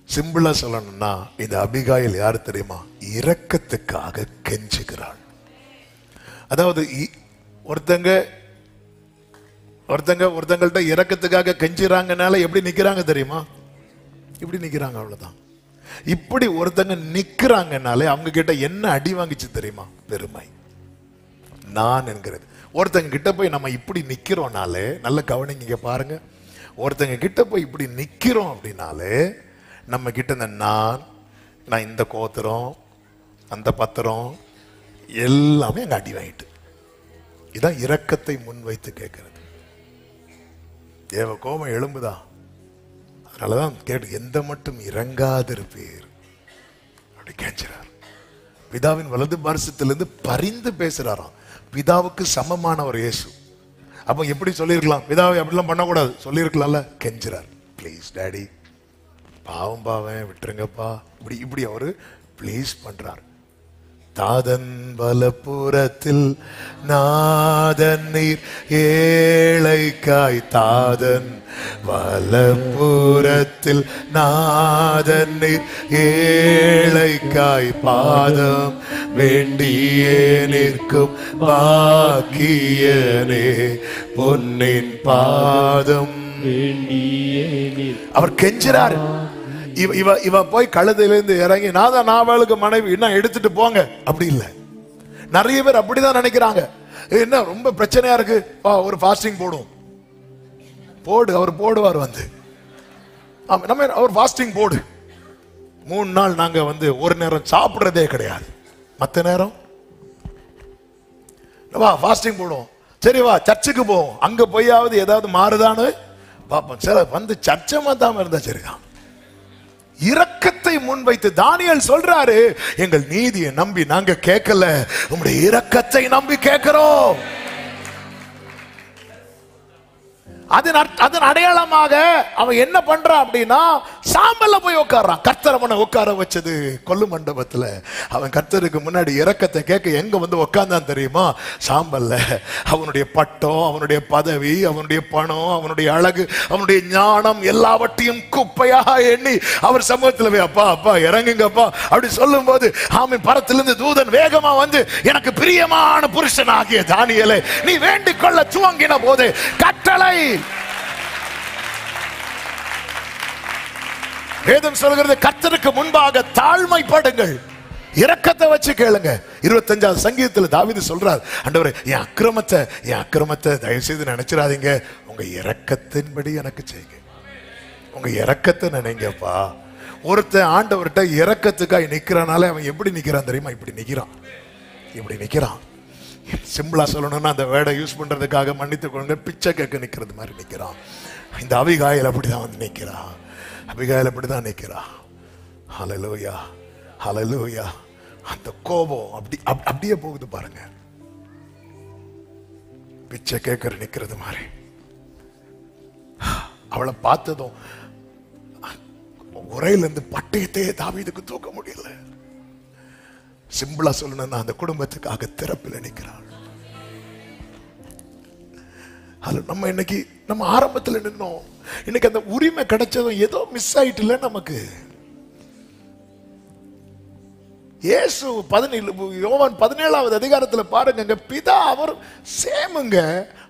சிம்பிளா சொல்லணும்னா இந்த அபிகாயில் யாரு தெரியுமா? இரக்கத்துக்காக கெஞ்சுகிறாள். அதாவது ஒருத்தங்கள்ட்ட இரக்கத்துக்காக கெஞ்சுறாங்கனால எப்படி நிக்கிறாங்க தெரியுமா? இப்படி நிக்கிறாங்க, அவ்வளவுதான். இப்படி ஒருத்தங்க நிக்கிறாங்கனாலே அவங்க கிட்ட என்ன அடி வாங்கிச்சு தெரியுமா? பெருமை, நான் என்கிறது. ஒருத்தங்க கிட்ட போய் நம்ம இப்படி நிக்கிறோம்னாலே, நல்ல கவனிங்க பாருங்க, ஒருத்தங்க கிட்ட போய் இப்படி நிக்கிறோம் அப்படின்னாலே நம்ம கிட்ட இந்த நான் இந்த கோத்திரம் அந்த பத்திரம் எல்லாமே அங்க அடி வாங்கிட்டு. இதான் இரக்கத்தை முன்வைத்து கேட்கிறது. தேவ கோபம் எழும்புதான். அதனாலதான் கேட்டு, எந்த மட்டும் இறங்காதிருப்பீர் அப்படி கேட்கிறார். பிதாவின் வலது பார்சத்திலிருந்து பரிந்து பேசுறாராம். பிதாவுக்கு சமமானவர் இயேசு. அப்ப எப்படி சொல்லிருக்கலாம்? பிதாவை அப்படிலாம் பண்ணக்கூடாது சொல்லிருக்கலாம்ல. கெஞ்சுறார், ப்ளீஸ் டாடி, பாவம் பாவன் விட்டுருங்கப்பா. இப்படி இப்படி அவரு ப்ளீஸ் பண்றார். தாதன் வலப்புறத்தில் நாதன் நீர் ஏழைக்காய், தாதன் வலப்புறத்தில் நாதன் நீர் ஏழைக்காய், பாதம் வேண்டியே நிற்கும் பாக்கியனே, பொன்னின் பாதம் வேண்டியே. அவர் கெஞ்சுறார். இவ போய் கழுதையிலிருந்து இறங்கி நான் தான் நாவலுக்கு மனைவி என்ன எடுத்துட்டு போங்க, அப்படி இல்லை. நிறைய பேர் அப்படிதான் நினைக்கிறாங்க. என்ன ரொம்ப பிரச்சனையா இருக்கு, ஒரு ஃபாஸ்டிங் போடும், போடு. அவர் போடுவார் வந்து, நம்ம அவர் ஃபாஸ்டிங் போடு. 3 நாள் நாங்க வந்து ஒரு நேரம் சாப்பிடுறதே கிடையாது, மற்ற நேரம் வா ஃபாஸ்டிங் போடுவோம். சரி வா சர்ச்சுக்கு போவோம், அங்க போயாவது ஏதாவது மாறுதான்னு பாப்போம். சரி வந்து சர்ச்சை மாத்தாம இருந்தா சரிதான். இரக்கத்தை முன்வைத்து தானியேல் சொல்றாரு, எங்கள் நீதியை நம்பி நாங்க கேட்கல, உங்களுடைய இரக்கத்தை நம்பி கேட்கிறோம். அதன் அடையாளமாக அவன் என்ன பண்றான் அப்படின்னா, சாம்பல்ல போய் உட்கார்றான். கர்த்தர் அவனை உட்கார வச்சது கொல்லு மண்டபத்துல. அவன் கர்த்தருக்கு முன்னாடி இரக்கத்தை கேட்க எங்க வந்து உட்கார்ந்தான் தெரியுமா? சாம்பல்ல. அவனுடைய பட்டம், அவனுடைய பதவி, அவனுடைய பணம், அவனுடைய அழகு, அவனுடைய ஞானம் எல்லாவற்றையும் குப்பையாக எண்ணி அவர் சமூகத்துல போய் அப்பா அப்பா இறங்குங்கப்பா அப்படி சொல்லும் போது, ஆமென், பரத்திலிருந்து தூதன் வேகமா வந்து, எனக்கு பிரியமான புருஷன் ஆகிய தானியேலே, நீ வேண்டிக் கொள்ள துவங்கின போது கட்டளை. வேதம் சொல்கிறது, கர்த்தருக்கு முன்பாக தாழ்மைப்படுங்கள், இரக்கத்தை வச்சு கேளுங்க. 25வது சங்கீதத்தில் தாவீது சொல்றார், ஆண்டவரே என் அக்கிரமத்தை தயவு செய்து நினைச்சிடாதீங்க, உங்க இரக்கத்தின்படி எனக்கு செய்யுங்க, உங்க இரக்கத்தை நினைங்கப்பா. ஒருத்தன் ஆண்டவர்கிட்ட இரக்கத்துக்காக நிக்கிறானால அவன் எப்படி நிக்கிறான் தெரியுமா? இப்படி நிக்கிறான். சிம்பிளா சொல்லணும்னா அந்த வேர்டை யூஸ் பண்றதுக்காக மன்னித்து கொண்டு பிச்சை கேட்க நிக்கிறது மாதிரி நிக்கிறான். இந்த அபிகாயில் அப்படிதான் வந்து நிக்கிறான். அபிகாயில் அப்படிதான் நிக்கிறான். ஹல்லேலூயா, ஹல்லேலூயா. அந்த கோபம் அப்படியே போகுது பாருங்க, பிச்சை கேட்கற நிக்கிறது மாதிரி. அவளை பார்த்ததும் உரையில இருந்து பட்டயத்தையே தாவீதுக்கு தூக்க முடியல. சிம்பிளா சொல்லணும்னா அந்த குடும்பத்துக்காக திறப்பில் நிற்கிறாள். நம்ம இன்னைக்கு நம்ம ஆரம்பத்தில் நின்னோம், இன்னைக்கு அந்த உரிமை கிடைச்சதும் ஏதோ மிஸ் ஆயிட்டுல நமக்கு. இயேசு யோவான் 17வது அதிகாரத்தில் பாருங்க, பிதா அவர் சேமுங்க,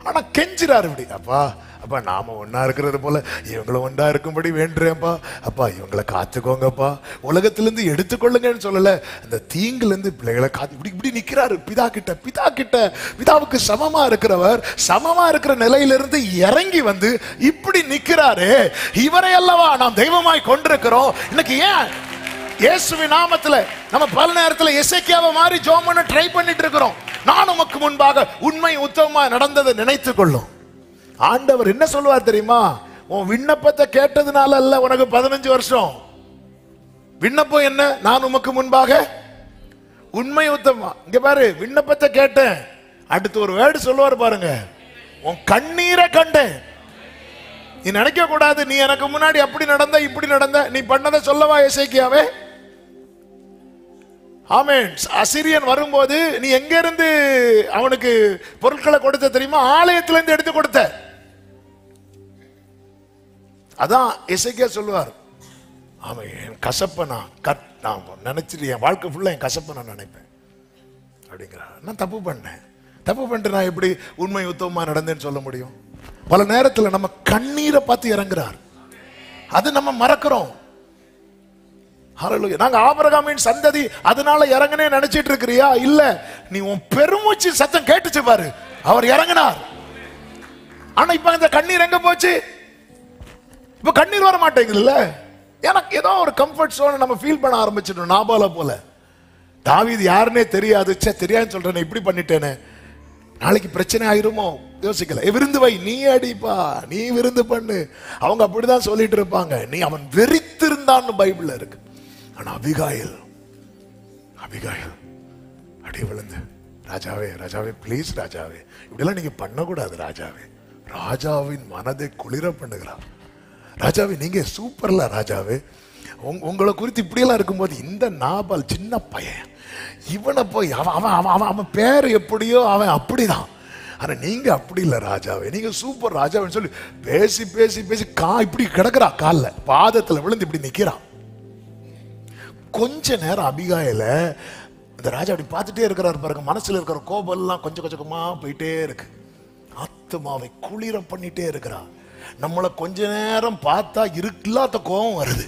ஆனா கெஞ்சிறாரு இப்படி, அப்பா அப்பா நாம ஒன்னா இருக்கிறது போல இவங்களும் ஒன்றா இருக்கும்படி வேண்டுறேன்ப்பா, அப்பா இவங்களை காத்துக்கோங்கப்பா, உலகத்திலிருந்து எடுத்துக்கொள்ளுங்கன்னு சொல்லல, அந்த தீங்குல இருந்து பிள்ளைகளை காத்து இப்படி நிக்கிறாரு பிதா கிட்ட. பிதாவுக்கு சமமா இருக்கிறவர் சமமா இருக்கிற நிலையிலிருந்து இறங்கி வந்து இப்படி நிக்கிறாரு. இவரை அல்லவா நாம் தெய்வமாய் கொண்டிருக்கிறோம். இன்னைக்கு ஏன் இயேசுவின் நாமத்துல நம்ம பல நேரத்துல எசேக்கியாவை மாதிரி ஜெபம் பண்ண ட்ரை பண்ணிட்டு இருக்கிறோம். நான் உமக்கு முன்பாக உண்மை உத்தமமா நடந்ததை நினைத்துக் கொள்ளும். ஆண்டவர் என்ன சொல்லுவார் தெரியுமா? உன் விண்ணப்பத்தை கேட்டதுனால அல்ல உனக்கு 15 வருஷம் விண்ணப்பம். என்ன? நான் உமக்கு முன்பாக உண்மை உத்தமமா. இங்க பாரு, விண்ணப்பத்தை கேட்டேன், அடுத்து ஒரு வேர்டு சொல்லுவார் பாருங்க, உன் கண்ணீரை கண்டேன். நீ நினைக்க கூடாது நீ எனக்கு முன்னாடி அப்படி நடந்த இப்படி நடந்த, நீ பண்ணதை சொல்லவா எசேக்கியாவே? ஆமென். அசிரியன் வரும்போது நீ எங்க இருந்து அவனுக்கு பொருட்களை கொடுத்த தெரியுமா? ஆலயத்திலிருந்து எடுத்து கொடுத்த. அதான் எசேக்கியா சொல்லுவார், ஆமா என் கசப்பை நான் நினைச்சிட்டு என் வாழ்க்கை ஃபுல்லா என் கசப்பை நான் நினைப்பேன் அப்படிங்கிறார். நான் தப்பு பண்ணிட்டு நான் எப்படி உண்மை உத்தமமா நடந்தேன்னு சொல்ல முடியும்? பல நேரத்தில் நம்ம கண்ணீரை பார்த்து இறங்குறார், அது நம்ம மறக்கிறோம். ஹல்லேலூயா. நாங்க ஆபிரகாமின் சந்ததி அதனால இறங்கனே நினைச்சிட்டு இருக்கிறியா? இல்ல, நீ உன் பெருமூச்சு சத்தம் கேட்டுச்சு பாரு, அவர் இறங்கினார். ஆனா இப்ப இந்த கண்ணீர் எங்க போச்சு? இப்ப கண்ணீர் வர மாட்டேங்குதுல்ல. எனக்கு ஏதோ ஒரு கம்ஃபர்ட் சோன் நம்ம ஃபீல் பண்ண ஆரம்பிச்சிட்டோம். நாபால போல. தாவீது யாருன்னே தெரியாது, தெரியாதுன்னு சொல்றேன், இப்படி பண்ணிட்டேனே, நாளைக்கு பிரச்சனை ஆயிருமோ யோசிக்கல. விருந்து வை, நீ அடிப்பா, நீ விருந்து பண்ணு, அவங்க அப்படிதான் சொல்லிட்டு இருப்பாங்க. நீ அவன் வெறித்திருந்தான்னு பைபிள்ல இருக்கு. ஆனா அபிகாயில் அடி விழுந்து, ராஜாவே ராஜாவே ப்ளீஸ் ராஜாவே, இப்படிலாம் நீங்க பண்ணக்கூடாது ராஜாவே, ராஜாவின் மனதை குளிர பண்ணுகிறார். ராஜாவே நீங்க சூப்பர்ல ராஜாவே, உங்களை குறித்து இப்படியெல்லாம் இருக்கும்போது இந்த நாபால் சின்ன பையன், இவனை போய் அவன் பேர் எப்படியோ அவன் அப்படிதான், ஆனா நீங்க அப்படி இல்லை ராஜாவே, நீங்க சூப்பர் ராஜாவேன்னு சொல்லி பேசி பேசி பேசி இப்படி கிடக்குறா, கால்ல பாதத்துல விழுந்து இப்படி நிக்கிறான். கொஞ்ச நேரம் அபிகாயில இந்த ராஜா அப்படி பார்த்துட்டே இருக்கிறாரு பாருங்க, மனசுல இருக்கிற கோபம் எல்லாம் கொஞ்சம் கொஞ்சமா போயிட்டே இருக்கு, ஆத்மாவை குளிர பண்ணிட்டே இருக்கிறா. நம்மளை கொஞ்ச நேரம் பார்த்தா இல்லாத கோபம் வருது,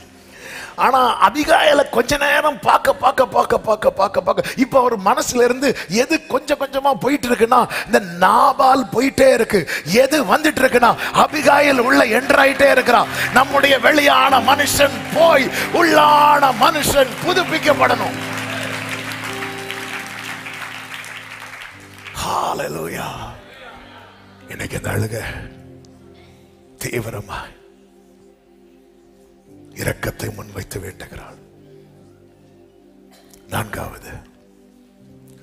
ஆனா அபிகாயில கொஞ்ச நேரம் பார்க்க பார்க்க பார்க்க பார்க்க பார்க்க பார்க்க இப்ப அவர் மனசுல இருந்து எது கொஞ்சம் கொஞ்சமா போயிட்டு இருக்குன்னா இந்த நாபால் போயிட்டே இருக்கு, எது வந்துட்டு இருக்குன்னா அபிகாயில் உள்ள என்ட்ராயிட்டே இருக்கிறான். நம்முடைய வெளியான மனுஷன் போய் உள்ளான மனுஷன் புதுப்பிக்கப்படணும். ஹல்லேலூயா. இன்னைக்கு இந்த அழுக தீவிரமாய் இரக்கத்தை முன்வைத்து வேண்டுகிறாள். நான்காவது,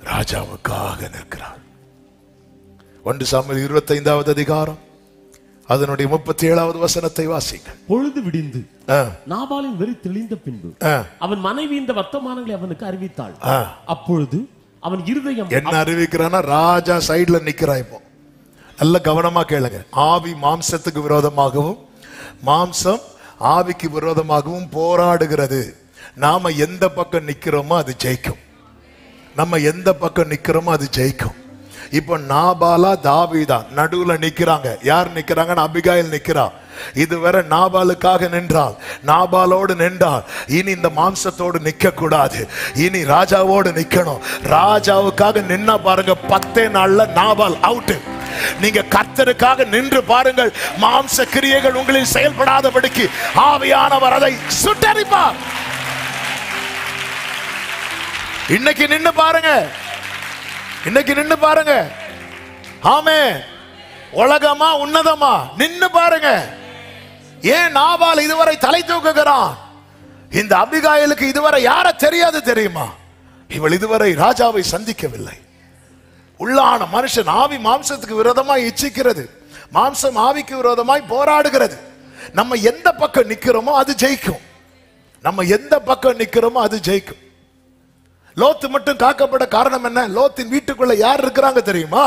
ராஜாவுக்காக நிற்கிறாள். 1 சாமுவேல் 25வது அதிகாரம் அதனுடைய 37வது வசனத்தை வாசிங்க. பொழுது விடிந்து நாபாலின் வெறி தெளிந்த பின்பு அவன் மனைவி இந்த வர்த்தமானங்களை அவனுக்கு அறிவித்தாள். அப்பொழுது அவன் இருதயம் என்ன அறிவிக்கிறான்னா, ராஜா சைடுல நிக்கிறான். இப்போ நல்ல கவனமா கேளுங்க. ஆவி மாம்சத்துக்கு விரோதமாகவும் மாம்சம் ஆவிக்கு விரோதமாகவும் போராடுகிறது. நாம எந்த பக்கம் நிக்கிறோமோ அது ஜெயிக்கும். நம்ம எந்த பக்கம் நிக்கிறோமோ அது ஜெயிக்கும். இப்போ நாபாலா தாவீதா நடுவுல நிக்கிறாங்க. யார் நிக்கிறாங்கன்னு அபிகாயில் நிக்கிறா. இதுவரை நாபாலுக்காக நின்றால், நாபாலோடு நின்றால், இனி இந்த மாம்சத்தோடு நிக்க கூடாது, இனி ராஜாவோடு நிக்கணும். ராஜாவுக்காக நின்னா பாருங்க, 10 நாள்ல நாபால் அவுட். நீங்க கர்த்தருக்காக நின்று பாருங்கள், மாம்ச கிரியைகள் உங்களில் செயல்படாதபடிக்கு ஆவியானவர் அதை சுட்டரிப்பார். இன்னைக்கு நின்னு பாருங்க, இன்னைக்கு நின்னு பாருங்க. ஆமென். உலகமா உன்னதமா நின்னு பாருங்க. ஏன் நாபால் இதுவரை தலை தூக்குகிறான்? இந்த அபிகாயிலுக்கு இதுவரை யார தெரியாது தெரியுமா? இவள் இதுவரை ராஜாவை சந்திக்கவில்லை. உள்ளான மனுஷன் ஆவி மாம்சத்துக்கு விரோதமாய் இச்சிக்கிறது, மாம்சம் ஆவிக்கு விரோதமாய் போராடுகிறது. நம்ம எந்த பக்கம் நிக்கிறோமோ அது ஜெயிக்கும். நம்ம எந்த பக்கம் நிக்கிறோமோ அது ஜெயிக்கும். லோத்து மட்டும் காக்கப்பட காரணம் என்ன? லோத்தின் வீட்டுக்குள்ள யார் இருக்கிறாங்க தெரியுமா?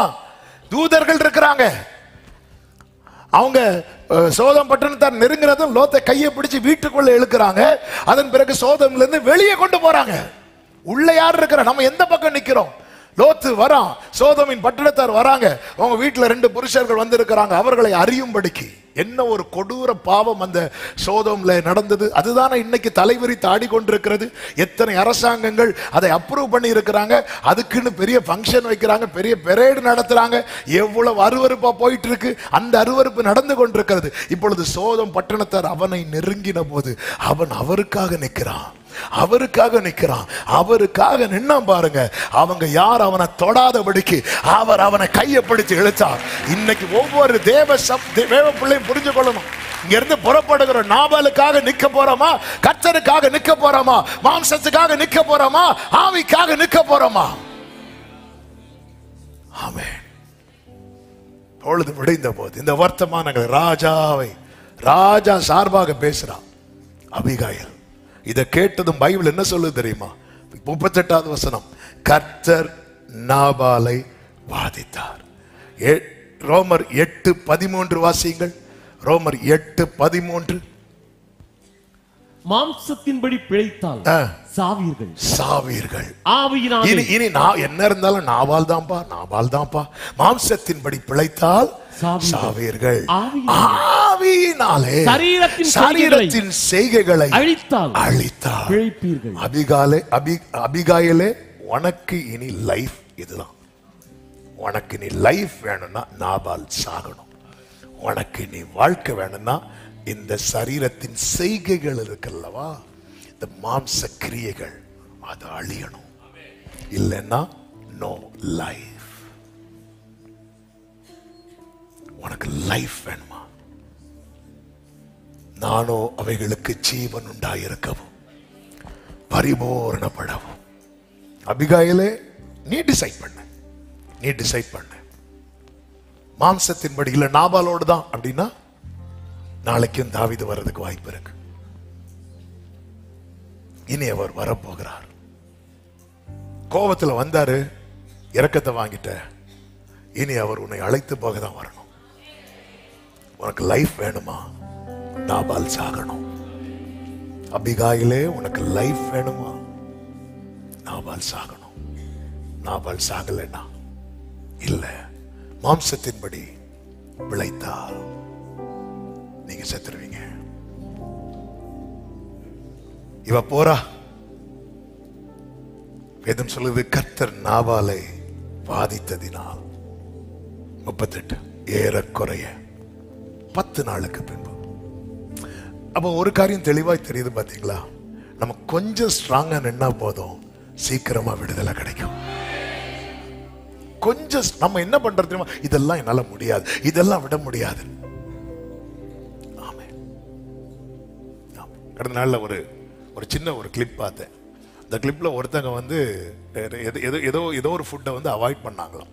தூதர்கள் இருக்கிறாங்க. அவங்க சோதம் பட்டணத்தார் நெருங்கிறதும் லோத்தை கையை பிடிச்சு வீட்டுக்குள்ள இழுக்கிறாங்க. அதன் பிறகு சோதம்ல இருந்து வெளியே கொண்டு போறாங்க. உள்ள யார் இருக்கிற? நம்ம எந்த பக்கம் நிக்கிறோம்? லோத்து வரான், சோதமின் பட்டணத்தார் வராங்க. அவங்க வீட்டுல 2 புருஷர்கள் வந்திருக்கிறாங்க. அவர்களை அறியும்படிக்கு என்ன ஒரு கொடூர பாவம் அந்த சோதம்ல நடந்தது. அதுதானே இன்னைக்கு தலைவரி தாடி கொண்டிருக்கிறது. எத்தனை அரசாங்கங்கள் அதை அப்ரூவ் பண்ணி இருக்கிறாங்க. அதுக்குன்னு பெரிய ஃபங்க்ஷன் வைக்கிறாங்க, பெரிய பெரேடு நடத்துறாங்க. எவ்வளவு அருவருப்பா போயிட்டு இருக்கு. அந்த அருவருப்பு நடந்து கொண்டிருக்கிறது. இப்பொழுது சோதம் பட்டணத்தார் அவனை நெருங்கின போது அவன் அவருக்காக நிற்கிறான். அவருக்காக நிற்கிறான். அவருக்காக நின்னா பாருங்க, அவங்க யார் அவனை தொடாதபடிக்கு அவர் அவனை கையை பிடித்து இழுத்தார். இன்னைக்கு ஒவ்வொரு தேவ பிள்ளையும் புரிஞ்சு கொள்ளணும். இங்க இருந்து புறப்படுகிற நாபாலுக்காக நிக்க போறோமா? கர்த்தருக்காக நிக்க போறோமா? மாம்சத்துக்காக நிக்க போறோமா? ஆவிக்காக நிக்க போறோமா? ஆமென். பொழுது விடைந்த போது இந்த வர்த்தமானங்கள் ராஜாவை ராஜா சார்பாக பேசுறான். அபிகாயில் இதை கேட்டதும் பைபிள் என்ன சொல்லுது தெரியுமா? 38வது வசனம், கர்த்தர் நாபாலை வாதித்தார். ரோமர் 8:13 வாசியுங்கள். ரோமர் 8:13. மாம்சத்தின்படி பிழைத்தால் சாவீர்கள், சாவீர்கள். ஆவியினாலே இனி நான் என்ன இருந்தாலும் நாபால் தான்ப்பா, நாபால் தான்ப்பா. மாம்சத்தின்படி பிழைத்தால் சாவீர்கள், ஆவியினாலே சரீரத்தின் செய்கைகளை அழித்தால் பிழைப்பீர்கள். அபிகாயிலே, உனக்கு இனி லைஃப் இதுதான். உனக்கு நீ லைஃப் வேணும்னா நாபால் சாகணும். உனக்கு நீ வாழ்க்கை வேணும்னா இந்த சரீரத்தின் செய்கைகள் இருக்குல்லவா, இந்த மாம்ச கிரியைகள், அது அழியணும். இல்லைன்னா நோ லைஃப். உனக்கு லைஃப் வேணுமா? நானோ அவைகளுக்கு ஜீவன் உண்டாயிருக்கவும் பரிபூரணப்படவும். அபிகாயிலே, நீ டிசைட் பண்ண, நீ டிசைட் பண்ண. மாம்சத்தின்படி இல்ல நாபாலோடு தான் அப்படின்னா நாளைக்கும் தாவீது வர்றதுக்கு வாய்ப்பு இருக்கு. இனி அவர் வரப்போகிறார். கோபத்துல வந்தாரு, இரக்கத்தை வாங்கிட்ட. இனி அவர் உன்னை அழைத்து போக தான் வரணும். உனக்கு லைஃப் வேணுமா? நாபால் சாகணும். அபிகாயிலே உனக்கு லைஃப் வேணுமா? நாபால் சாகணும். நாபால் சாகலைன்னா இல்ல, மாம்சத்தின்படி விளைத்தால் நீங்க செத்துருவீங்க. இவ போறா. வேதம் சொல்லுது, கர்த்தர் நாபாலை வாதித்ததினால் 38 ஏறக்குறைய 10 நாளுக்கு பின்பு. அப்ப ஒரு காரியம் தெளிவாய் தெரியுது பாத்தீங்களா? நம்ம கொஞ்சம் ஸ்ட்ராங்கா நின்னா போதும், சீக்கிரமா விடுதலை கிடைக்கும். கொஞ்சம் நம்ம என்ன பண்றது தெரியுமா? இதெல்லாம் என்னால முடியாது, இதெல்லாம் விட முடியாது. ஆமே. கடந்த நாள்ல ஒரு சின்ன ஒரு கிளிப் பார்த்தேன். அந்த கிளிப்ல ஒருத்தங்க வந்து ஏதோ ஒரு ஃபுட்டை வந்து அவாய்ட் பண்ணாங்களாம்.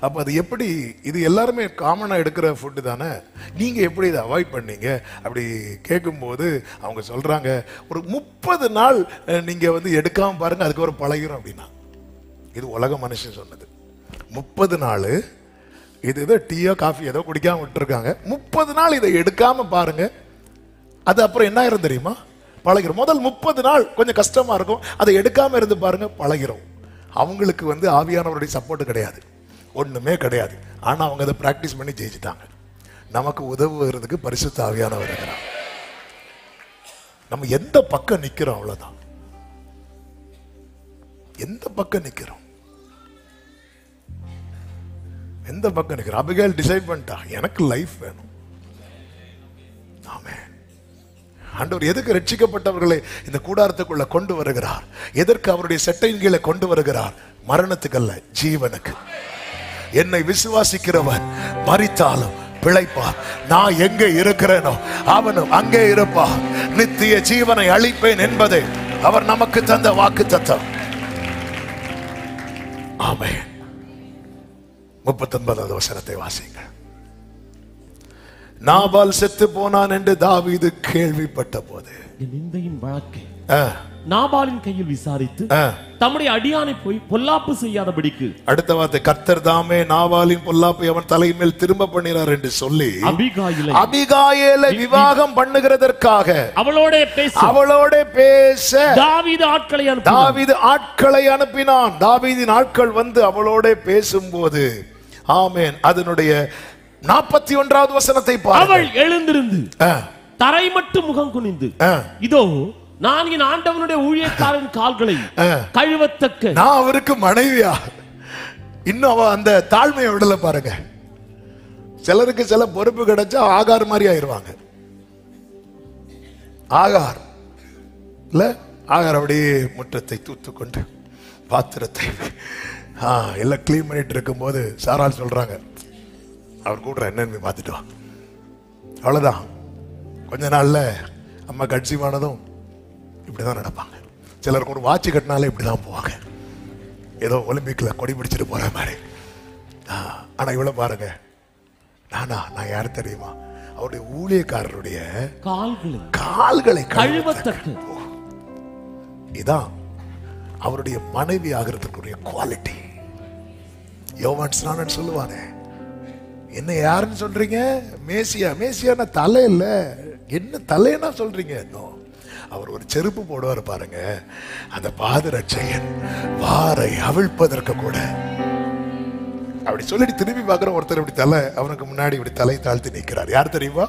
அப்ப அது எப்படி, இது எல்லாருமே காமனா எடுக்கிற ஃபுட்டு தானே, நீங்க எப்படி இதை அவாய்ட் பண்ணீங்க அப்படி கேட்கும்போது அவங்க சொல்றாங்க, ஒரு 30 நாள் நீங்க வந்து எடுக்காம பாருங்க, அதுக்கப்புறம் பழகிரும் அப்படின்னா. இது உலக மனுஷன் சொன்னது. 30 நாள் இது ஏதோ டீயோ காஃபி ஏதோ குடிக்காம விட்டுருக்காங்க. 30 நாள் இதை எடுக்காம பாருங்க, அது அப்புறம் என்ன ஆயிரும் தெரியுமா? பழகிரும். முதல் 30 நாள் கொஞ்சம் கஷ்டமா இருக்கும், அதை எடுக்காம இருந்து பாருங்க, பழகிரும். அவங்களுக்கு வந்து ஆவியானவருடைய சப்போர்ட் கிடையாது, ஒண்ணுமே கிடையாது. ஆனா அவங்க அதை பிராக்டிஸ் பண்ணி ஜெயிச்சுட்டாங்க. நமக்கு உதவுறதுக்கு பரிசுத்த ஆவியானவர் இருக்கிறார். நம்ம எந்த பக்கம் நிக்கிறோம், அவ்வளவுதான். எந்த பக்கம் நிக்கிறோம், எந்த பக்கம் நிக்கிறோம்? அபிகாயில் டிசைட் பண்ணிட்டா, எனக்கு லைஃப் வேணும். ஆமென். ஆண்டவர் எதுக்கு ரட்சிக்கப்பட்டவர்களை இந்த கூடாரத்துக்குள்ள கொண்டு வருகிறார்? எதற்கு அவருடைய செட்டையின் கீழே கொண்டு வருகிறார்? மரணத்துக்கு அல்ல, ஜீவனுக்கு. என்னை விசுவாசிக்கிறவன் மரித்தாலும் பிழைப்பார். நான் எங்கே இருக்கிறேனோ அவனும் அங்கே இருப்பார். நித்திய ஜீவனை அளிப்பேன் என்பதே அவர் நமக்கு தந்த வாக்குத்தத்தம். ஆமென். 39வது வசனத்தை வாசிங்கள். நாபால் செத்து போனான் என்று தாவீது கேள்விப்பட்ட போது நிந்தையின் வழக்கை நாபாலின் கையில் விசாரித்து தம்முடைய அடியானை போய் பொல்லாப்பு செய்யாதபடிக்கு, அடுத்த வார்த்தை, கர்த்தர் தாமே நாபாலின் பொல்லாப்பை அவன் தலைமேல் திரும்ப பண்ணினார் என்று சொல்லி அபிகாயிலை விவாகம் பண்ணுகிறதற்காக அவளோட பேச தாவீது ஆட்களை அனுப்பினான். தாவீதின் ஆட்கள் வந்து அவளோட பேசும்போது, ஆமென், அதனுடைய 41வது வசனத்தை பாருங்கள். அவள் எழுந்திருந்து தரை மட்டும் முகம் குனிந்து, இதோ நான் என் ஆண்டவனுடைய ஊழியக்காரன் கால்களை கழுவத்தக்க நான் அவருக்கு மனைவியா. இன்னும் அவ அந்த தாழ்மையை விடல பாருங்க. சிலருக்கு சில பொறுப்பு கிடைச்சா ஆகார் மாதிரி ஆயிருவாங்க. ஆகார் இல்ல, ஆகார் அப்படியே முற்றத்தை தூத்துக்கொண்டு பாத்திரத்தை எல்லாம் கிளீன் பண்ணிட்டு இருக்கும் போது சாரால் சொல்றாங்க, அவர் கூடுற என்னன்னு பார்த்துட்டு வா. அவ்வளவுதான். கொஞ்ச நாள்ல அம்மா கட்சிமானதும் இப்படிதான் நடப்பாங்க. சிலருக்கு ஒரு வாட்சி கட்டினாலே இப்படிதான் போவாங்க, ஏதோ ஒலிம்பிக்ல கொடி பிடிச்சிட்டு போற மாதிரி. ஆனா இவ்வளவு பாருங்க, நான் யாரு தெரியுமா? அவருடைய ஊழியக்காரருடைய கால்களை கழுவத்தக்க. இதான் அவருடைய மனைவி ஆகிறதுக்குரிய குவாலிட்டி. யோவான் ஸ்நானன் சொல்லுவானே, என்ன யாருன்னு சொல்றீங்க? மேசியா. மேசியான தலை இல்ல, என்ன தலைன்னா சொல்றீங்க? அவர் ஒரு செருப்பு போடுவார் பாருங்க, அந்த பாதரட்சையன் வாரை அவிழ்ப்பதற்கு கூட அப்படி சொல்லிட்டு திரும்பி பார்க்கிற ஒருத்தர் இப்படி தலை, அவனுக்கு முன்னாடி இப்படி தலை தாழ்த்தி நிற்கிறார். யார் தெரியுமா?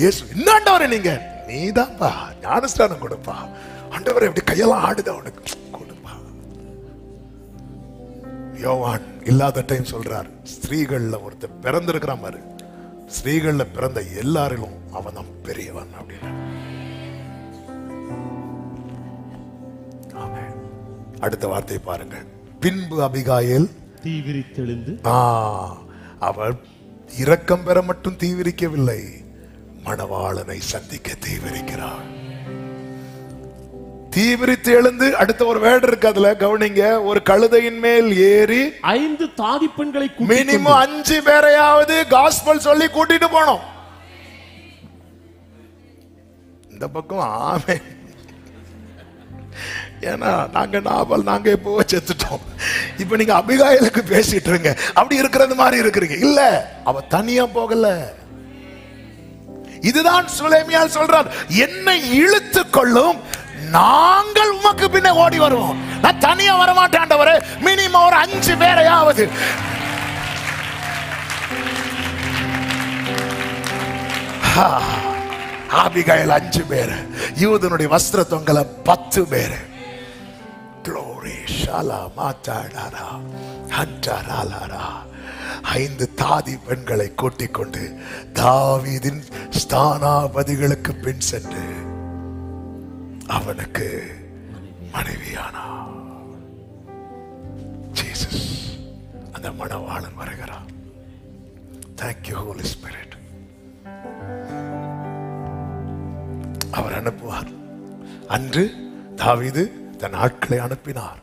இயேசு. இன்னாண்டவரே நீங்க? நீதான்ப்பா, ஞானஸ்தானம் கொடுப்பா. ஆண்டவரே இப்படி கையெல்லாம் ஆடுது, அவனுக்கு கொடுப்பா. யோவான் இல்லாத டைம் சொல்றார், ஸ்திரீகள்ல ஒருத்தர் பிறந்திருக்கிறான் பாரு, ஸ்திரீகள்ல பிறந்த எல்லாரிலும் அவன் தான் பெரியவன் அப்படின்னு. அடுத்த வார்த்தை பாருங்கள். பின்பு அபிகாயில் தீவிரித்தெழுந்து, அவள் இரக்கம் பெற மட்டும் தீவிரிக்கவில்லை, மணவாளனை சந்திக்க தீவிரிக்கிறாள். தீவிரித்து எழுந்து அடுத்த ஒரு வேர்டு இருக்கு, அதுல கவனிங்க. ஒரு கழுதையின் மேல் ஏறி 5 தாதி பெண்களை மினிமம் 5 பேரையாவது காஸ்பல் சொல்லி கூட்டிட்டு போனோம். இந்த பக்கம் ஆமே. ஏன்னா நாங்க நாவல் நாங்க எப்போ செத்துட்டோம். இப்ப நீங்க அபிகாயிலுக்கு பேசிட்டு இருங்க, அப்படி இருக்கிறது மாதிரி இருக்கிறீங்க. இல்ல, அவ தனியா போகல. இதுதான் சுலேமியால் சொல்றார், என்னை இழுத்து கொள்ளும், நாங்கள் உமக்கு பின்ன ஓடி வருவோம். நான் தனியா வரமாட்டேன், மினிமம் ஒரு 5 பேரையாவது. ஆபிகாயில் 5 பேர், யூதனுடைய வஸ்திர தொங்கல 10 பேர். Glory, Shalom, Atadara, Hantaralara. 5 தாதி பெண்களை கூட்டிக் கொண்டு தாவீதின் ஸ்தானாபதிகளுக்கு பின் சென்று அவனுக்கு மனைவியானா. ஜீசஸ், அந்த மணவாளன் வருகிறான். Thank you, Holy Spirit. அவர் அனுப்புவார். அன்று தாவீது தன் ஆட்களை அனுப்பினார்.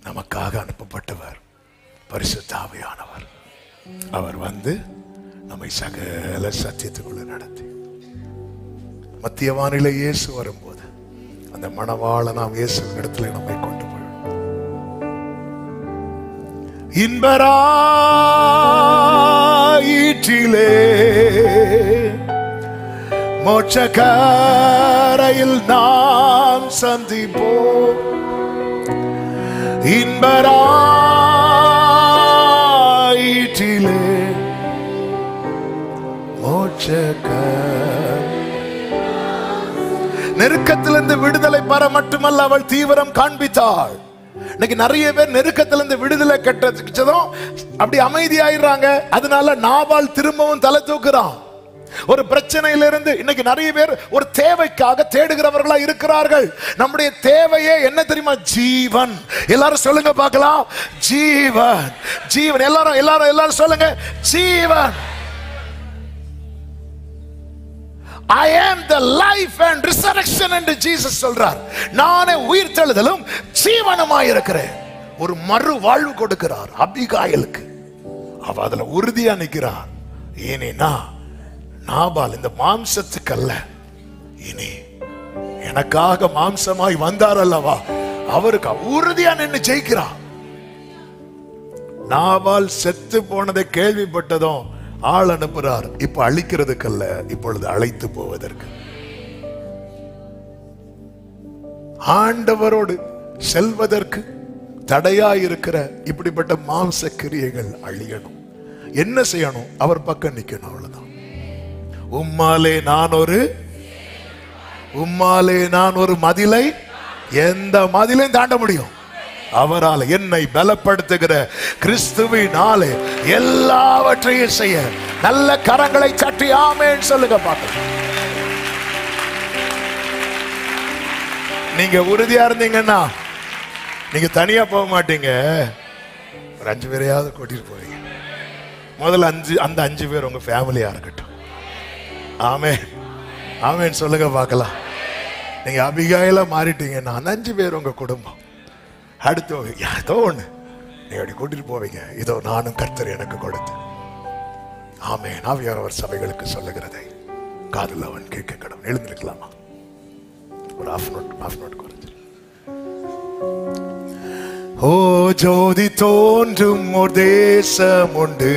நமக்காக அனுப்பப்பட்டவர் பரிசுத்த ஆவியானவர். அவர் வந்து நம்மை சகல சத்தியத்துக்குள்ள நடத்தி மத்திய வானிலை இயேசு வரும்போது அந்த மணவாள நாம் இயேசு இடத்துல நம்மை கொண்டு போய் இன்பராயிற்றிலே மோட்சக்கரையில் நாம் சந்திப்போம். இன்பராயிற்றிலே நெருக்கத்திலிருந்து விடுதலை பெற மட்டுமல்ல அவள் தீவிரம் காண்பித்தாள். இன்னைக்கு நிறைய பேர் நெருக்கத்திலிருந்து விடுதலை கட்டதும் அப்படி அமைதியாயிடுறாங்க. அதனால நாபால் திரும்பவும் தலை தூக்குறான். ஒரு பிரச்சனையிலிருந்து இன்னைக்கு நிறைய பேர் ஒரு தேவைக்காக தேடுகிறவர்களா இருக்கிறார்கள். நம்முடைய தேவையே என்ன தெரியுமா? ஜீவன். எல்லாரும் சொல்லுங்க பார்க்கலாம், ஜீவன். ஜீவன். எல்லாரும் சொல்லுங்க, ஜீவன். I am the life and resurrection என்று ஜீசஸ் சொல்றார். நானே உயிர்த்தெழுதலும் ஜீவனுமாய் இருக்கிறேன். ஒரு மறு வாழ்வு கொடுக்கிறார் அபிகாயிலுக்கு. அவ அதுல உறுதியா நிற்கிறார். ஏனேனா நாபால் இந்த மாம்சத்துக்கு அல்ல, இனி எனக்காக மாம்சமாய் வந்தார் அல்லவா, அவருக்கு உறுதியா நின்று ஜெயிக்கிறார். நாபால் செத்து போனதை கேள்விப்பட்டதும் ஆள் அனுப்புறார். இப்ப அழிக்கிறதுக்கு அல்ல, இப்பொழுது அழைத்து போவதற்கு. ஆண்டவரோடு செல்வதற்கு தடையாயிருக்கிற இப்படிப்பட்ட மாம்ச கிரியைகள் அழியணும். என்ன செய்யணும்? அவர் பக்கம் நிக்கணும். அவ்வளவுதான். உம்மாலே நான் ஒரு மதிலை, எந்த மதிலையும் தாண்ட முடியும் அவரால். என்னை பலப்படுத்துகிற கிறிஸ்துவினாலே எல்லாவற்றையும் செய்ய. நல்ல கரங்களை சட்டி ஆமென் சொல்லுங்க பார்க்கலாம். நீங்க உறுதியா இருந்தீங்கன்னா நீங்க தனியா போக மாட்டீங்க. ஒரு 5 பேரையாவது கூட்டிட்டு போவீங்க. முதல்ல அந்த 5 பேர் உங்க ஃபேமிலியா இருக்கட்டும். ஆமென் ஆமென் சொல்லுங்க பார்க்கலாம். நீங்க அபிகாயிலா மாறிட்டீங்கன்னா அந்த 5 பேர் உங்க குடும்பம். அடுத்து ஏதோ ஒண்ணு நீ அப்படி கூட்டிட்டு போவீங்க. இதோ நானும் கர்த்தர் எனக்கு கொடுத்து. ஆமென். ஆவியானவர் சபைகளுக்கு சொல்லுகிறதை காதுல அவன் கேட்க கடவுள். எழுந்திருக்கலாமா? ஒரு half note குறைஞ்சு. ஓ ஜோதி தோன்றும் ஒரு தேசம் உண்டு,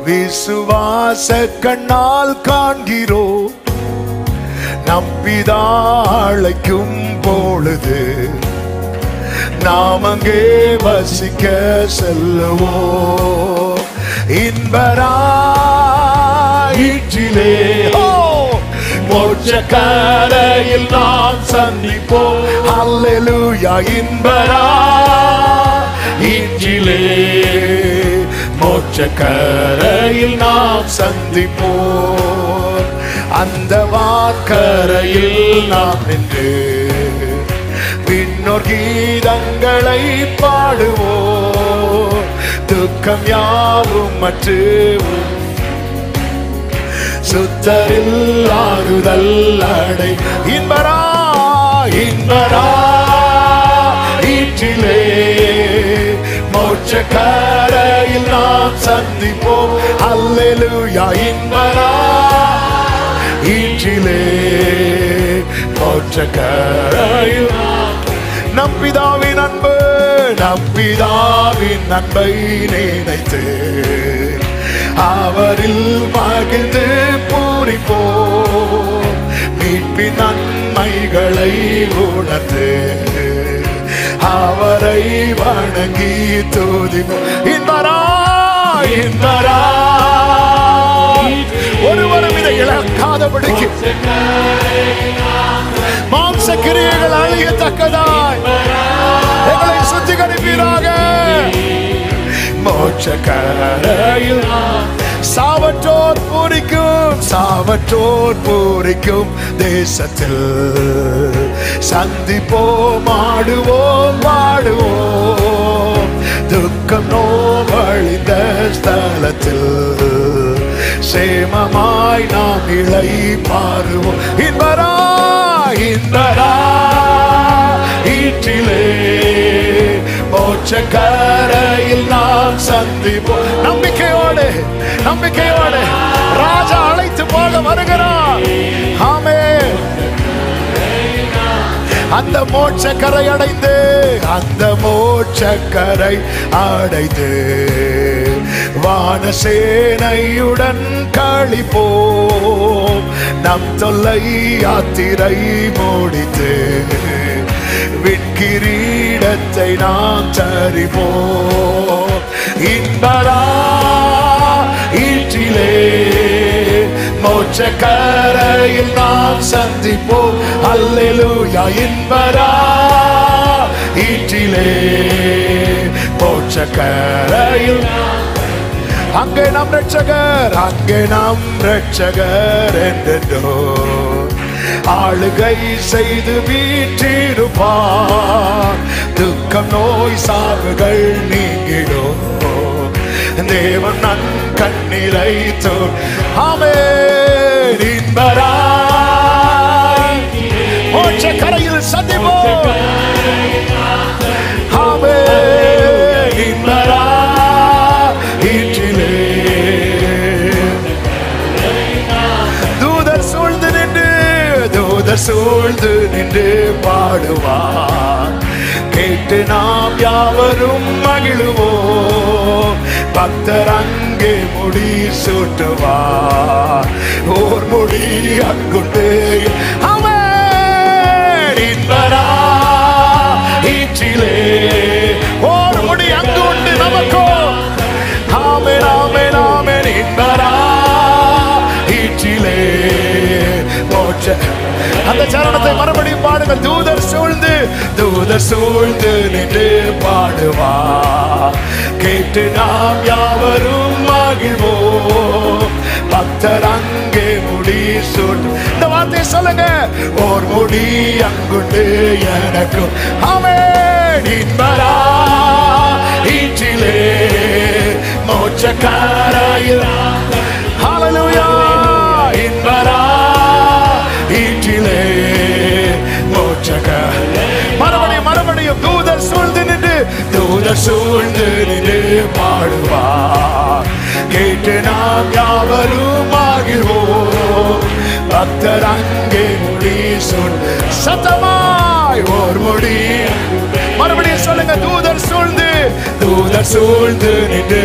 விசுவாச கண்ணால் காண்கிறோம். நம்பிதா அழைக்கும் பொழுது நாம் அங்கே வசிக்க செல்லுவோம். இன்பராயிற்றிலே மோட்சக்கரையில் நாம் சந்திப்போம். அல்லேலூயா. இன்பராயிற்றிலே மோட்சக்கரையில் நாம் சந்திப்போம். அந்த வாக்கரையில் நாம் நின்று பின்னோர் கீதங்களை பாடுவோம். துக்கம் யாவும் மற்று சுத்தரில் ஆறுதல் அடை. மோட்சக்கரையில் நாம் சந்திப்போம். அல்லேலூயா. இன்பரா ஈற்றிலே மோட்சக்கரையில் நம் பிதாவின் அன்பு, நம் பிதாவின் அன்பை நினைத்து அவரில் மகிழ்ந்து பூரிப்போம். மீட்பின் நன்மைகளை உணர்ந்து அவரை வணங்கி துதிப்போம். இன்பரா இன்பரா. ஒருவரும் இதை இழக்காதபடிக்கு மாம்ச கிரியைகள் அழியத்தக்கதாய் எங்களை சுத்திகரிப்பீராக. மோட்சக்கரையில் சாவற்றோர் பூரிக்கும், சாவற்றோர் பூரிக்கும் தேசத்தில் சந்திப்போம், ஆடுவோம் பாடுவோம். துக்கம் நோவழிந்த ஸ்தலத்தில் சேமமாய் நாம் இளை பாருவோம். இன்பரா இன்பரா ஈற்றிலே மோட்சக்கரையில் நாம் சந்திப்போம். நம்பிக்கையோடு நம்பிக்கையோடு ராஜா அழைத்து போக வருகிறார். ஆமென். அந்த மோட்சக்கரை அடைந்து, அந்த மோட்சக்கரை அடைந்து வானசேனையுடன் களிப்போம். நம் தொல்லை யாத்திரை முடித்து விண்கிரீடத்தை நாம் தரிப்போம். இன்பரா ஈற்றிலே மோட்சக்கரையில் நாம் சந்திப்போம். அல்லேலூயா. இன்பரா ஈற்றிலே மோட்சக்கரையில் அங்கே நம் ரட்சகர், அங்கே நம் ரட்சகர் என்றோ ஆளுகை செய்து வீற்றிருப்பார். துக்கம் நோய் சாவுகள் நீங்கிடும். தேவன் நன் கண்ணீரை தோல். ஆமென். இன்பரா மோட்சக்கரையில் சந்திப்போம். ஆமென். இன்பரா ஈற்றிலே தூதர் சூழ்ந்து நின்று, தூதர் சூழ்ந்து நின்று பாடுவார். கேட்டு நாம் யாவரும் மகிழுவோம். பக்தர் அங்கே முடி சூட்டுவார். ஓர் முடி அங்குண்டு. ஆமென். இன்பரா ஈற்றிலே ஓர் முடி அங்கு உண்டு நமக்கோ. ஆமென் ஆமென் ஆமென். இன்பரா ஈற்றிலே மோட்ச. அந்த சரணத்தை மறுபடியும் பாடுங்கள். தூதர் சூழ்ந்து, தூதர் சூழ்ந்து நின்று பாடுவார். கேட்டு நாம் யாவரும் மகிழ்வோம். பக்தர் அங்கே முடி சூட்டு. இந்த வார்த்தை சொல்லுங்க. ஓர் முடி அங்குண்டு எனக்கும். ஆமென். இன்பரா ஈற்றிலே மோட்சக்கரையில். ஹல்லேலூயா. இன்பரா ஈற்றிலே மோட்சக்கரை. மறுபடியும் தூதர் சூழ்ந்து நின்று, தூதர் சூழ்ந்து நின்று பாடுவார். கேட்டு நாம் யாவரும் மகிழ்வோம். பக்தர் அங்கே முடி சூழ்ந்து. சத்தமாய் ஓர் முடி. மறுபடியும் சொல்லுங்க. தூதர் சூழ்ந்து, தூதர் சூழ்ந்து நின்று.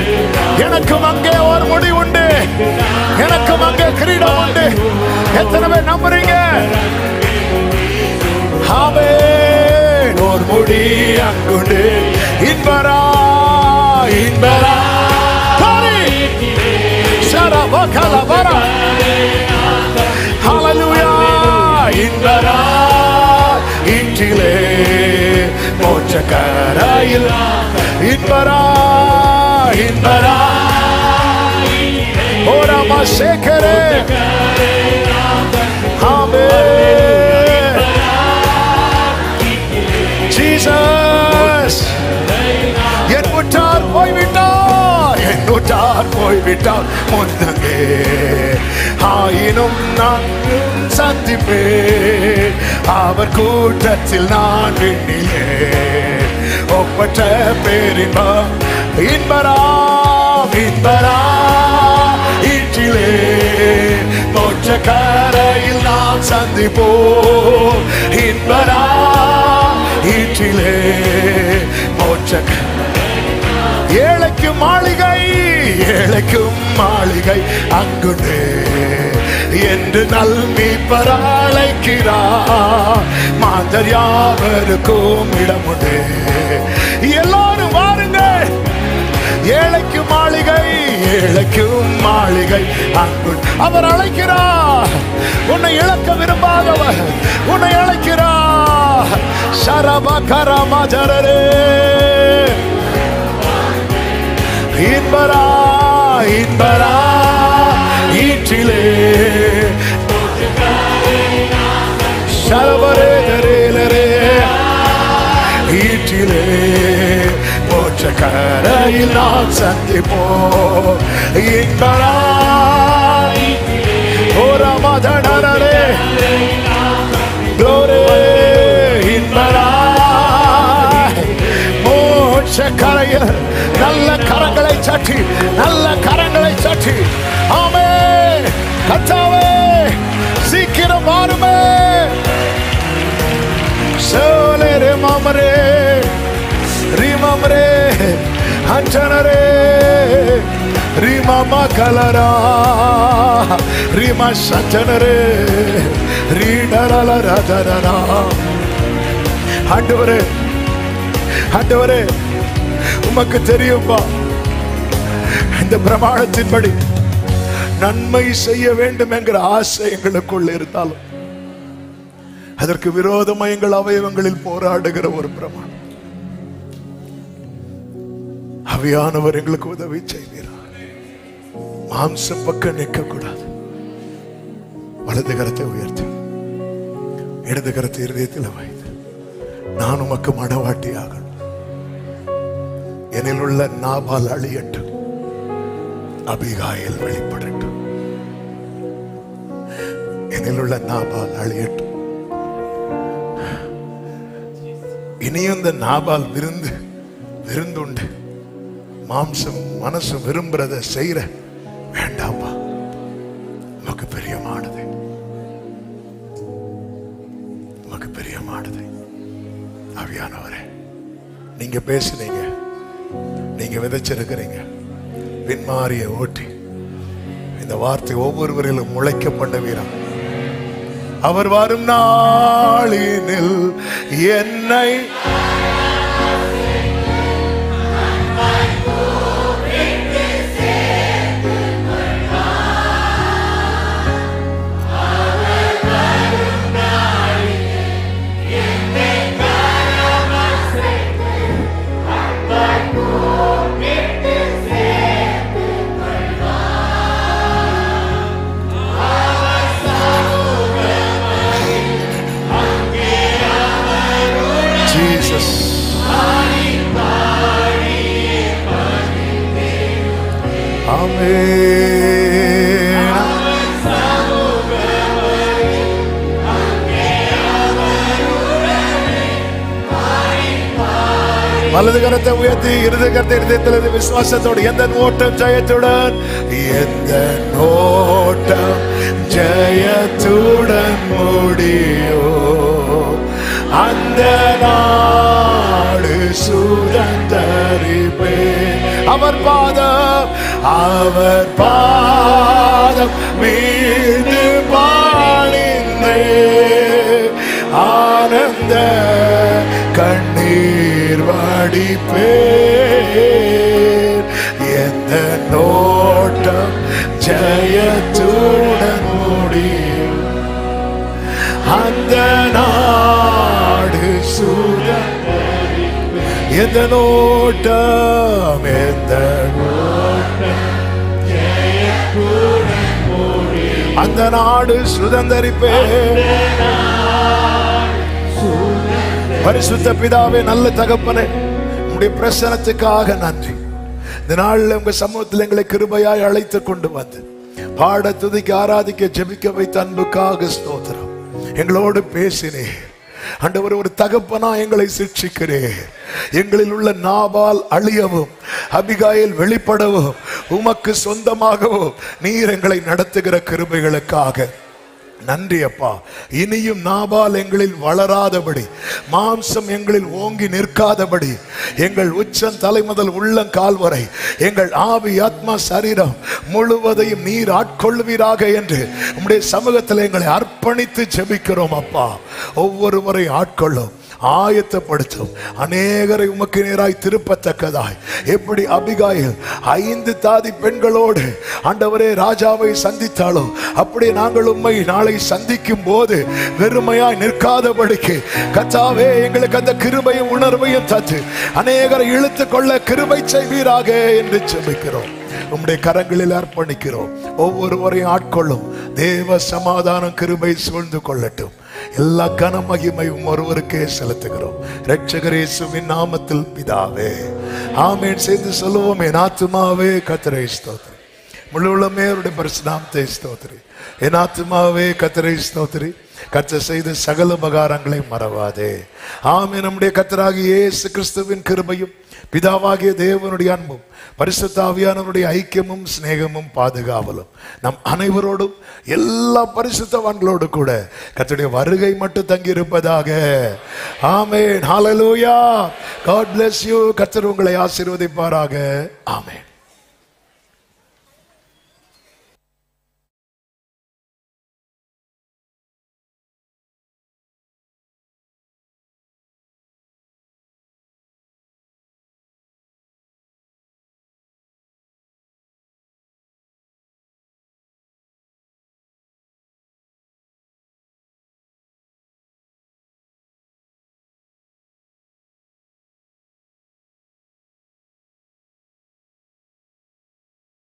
எனக்கும் அங்கே ஒரு முடி உண்டு, எனக்கும் அங்கே கிரீடம் உண்டு. எத்தனை பேர் நம்புறீங்க? ஆமென். ஒரு முடி அங்குண்டு. இன்பரா இன்பரா சரபகலபரா. ஹல்லேலூயா. இன்பரா ஈற்றிலே மோட்சக்கரையில். இன்பரா இன்பரா. ஓரமா சேகரே. ஆமென். ஜீசஸ். என் உற்றார் போய்விட்டார், என் உற்றார் போய்விட்டார் முன்னங்கே. ஆயினும் நான் சந்திப்பேன் அவர் கூட்டத்தில். நான் விண்ணிலே ஒப்பற்ற பேரின்பம் இன்பரா இன்பரா ஈற்றிலே மோட்ச கரையில் நாம் சந்திப்போம். இன்பரா ஈற்றிலே மோட்ச ஏழைக்கும் மாளிகை ஏழைக்கும் மாளிகை அங்குண்டே என்று நல்மீட்பர் அழைக்கிறார். மாந்தர் யாவருக்கும் இடமுண்டே. எல்லாரும் வாருங்க. ஏழைக்கு மாளிகை ஏழைக்கும் மாளிகை அங்குண்டு. அவர் அழைக்கிறார். உன்னை இழக்க விரும்பாதவர் உன்னை அழைக்கிறார். சரபகரமஜரரே இன்பரா இன்பரா ஈற்றிலே சரபரே ஈற்றிலே மோட்ச கரையில் நாம் சந்திப்போம். இன்பரா ஓரமதனரே glory இன்பரா மோட்ச கரையில் நல்ல கரங்களை சட்டி நல்ல கரங்களை சட்டி ஆமென். கர்த்தாவே சீக்கிரம் வாருமே. சோலரே மாமரே ரிமமரே அஞ்சனரே ரிமமா கலரா ரிம சஞ்சனரே ரீடரல ரதரனா. ஆண்டவரே ஆண்டவரே உமக்கு தெரியும்பா, இந்த பிரமாணத்தின்படி நன்மை செய்ய வேண்டும் என்கிற ஆசை எங்களுக்குள்ள இருந்தாலும் அதற்கு விரோதமாக எங்கள் அவயவங்களில் போராடுகிற ஒரு பிரமாணம். ஆவியானவர் எங்களுக்கு உதவி செய்வீரா. மாம்சம் பக்கம் நிற்க கூடாது. வலது கரத்தை உயர்த்தி இடது கரத்தை இருதயத்தில் வைத்து நான் உமக்கு மனவாட்டி ஆகணும். என்னில் உள்ள நாபால் அழியட்டும், அபிகாயில் வெளிப்படட்டும். என்னில் உள்ள நாபால் அழியட்டும். இனியும் இந்த நாபால் விருந்துண்டு மாம்சம் மனசு விரும்புறத செய்யற வேண்டாம்பா. உமக்கு பிரியமானது உமக்கு பிரியமானது. ஆவியானவரே நீங்க பேசுனீங்க, நீங்க விதைச்சிருக்கிறீங்க. பின்மாறிய ஓட்டி இந்த வார்த்தை ஒவ்வொருவரிலும் முளைக்க பண்ணுவீரா. அவர் வரும் நாளினில் என்னை வலது கரத்தை உயர்த்தி இடது கரத்தை இருதயத்தில் விசுவாசத்தோடு எந்த ஓட்டம் ஜெயத்துடன் எந்த ஓட்டம் ஜெயத்துடன் முடியோ அந்த நாடு சுதந்தரிப்பே. அவர் பாதம் மீது பாடிந்தே ஆனந்த கண்ணீர் வடிப்பேன். எந்த நோட்டம் ஜெயத்துடன் முடியும் அந்த நாடு சுதந்தரிப்பே. எந்த நோட்டம் அந்த நாடு சுதந்தரிப்பே. பரிசுத்த பிதாவே, நல்ல தகப்பனே, உம்முடைய பிரசன்னத்துக்காக நன்றி. இந்த நாளில் உங்க சமூகத்தில் எங்களை கிருபையாய் அழைத்து கொண்டு வந்து பாட துதிக்க ஆராதிக்க ஜெபிக்க வைத்த அன்புக்காக ஸ்தோத்திரம். எங்களோடு பேசினே ஆண்டவர் ஒரு தகப்பனா எங்களை சிட்சிக்கிறேன். எங்களில் உள்ள நாபால் அழியவும் அபிகாயில் வெளிப்படவும் உமக்கு சொந்தமாகவும் நீர் எங்களை நடத்துகிற கிருபைகளுக்காக நன்றி அப்பா. இனியும் நாபால் எங்களில் வளராதபடி, மாம்சம் எங்களில் ஓங்கி நிற்காதபடி, எங்கள் உச்சம் தலை முதல் உள்ளங்கால் வரை எங்கள் ஆவி ஆத்மா சரீரம் முழுவதையும் நீர் ஆட்கொள்வீராக என்று உம்முடைய சமூகத்தில் எங்களை அர்ப்பணித்து ஜெபிக்கிறோம் அப்பா. ஒவ்வொருவரை ஆட்கொள்ளும், ஆயத்தப்படுத்தும், அநேகரை உமக்கு நேராய் திருப்பத்தக்கதாய். எப்படி அபிகாயில் 5 தாதி பெண்களோடு ஆண்டவரே ராஜாவை சந்தித்தாலும் அப்படி நாங்கள் உம்மை நாளை சந்திக்கும் போது வெறுமையாய் நிற்காதபடிக்கு கர்த்தாவே எங்களுக்கு அந்த கிருபையும் உணர்வையும் தந்து அநேகரை இழுத்து கொள்ள கிருபை செய்வீராக என்று ஜெபிக்கிறோம். உம்முடைய கரங்களில் அர்ப்பணிக்கிறோம். ஒவ்வொருவரையும் ஆட்கொள்ளும். தேவ சமாதானம் கிருபை சூழ்ந்து கொள்ளட்டும். எல்லா கன மகிமையும் ஒருவருக்கே செலுத்துகிறோம். இரட்சகர் இயேசுவின் நாமத்தில் பிதாவே, ஆமென். சேர்ந்து சொல்லுவோம். என் ஆத்துமாவே கர்த்தரை ஸ்தோத்திரி, முழு உள்ளமே அவருடைய பரிசுத்த நாமத்தை ஸ்தோத்திரி. என் ஆத்துமாவே கர்த்தரை ஸ்தோத்திரி, கர்த்தர் செய்த சகல உபகாரங்களை மறவாதே. ஆமென். நம்முடைய கர்த்தராகிய இயேசு கிறிஸ்துவின் கிருபையும் பிதாவாகிய தேவனுடைய அன்பும் பரிசுத்த ஆவியானவருடைய ஐக்கியமும் சிநேகமும் பாதுகாவலும் நம் அனைவரோடும் எல்லா பரிசுத்தவான்களோடு கூட கர்த்தருடைய வருகை மட்டும் தங்கி இருப்பதாக. ஆமென். ஹல்லேலூயா. God bless you. கர்த்தர் உங்களை ஆசீர்வதிப்பாராக. ஆமென்.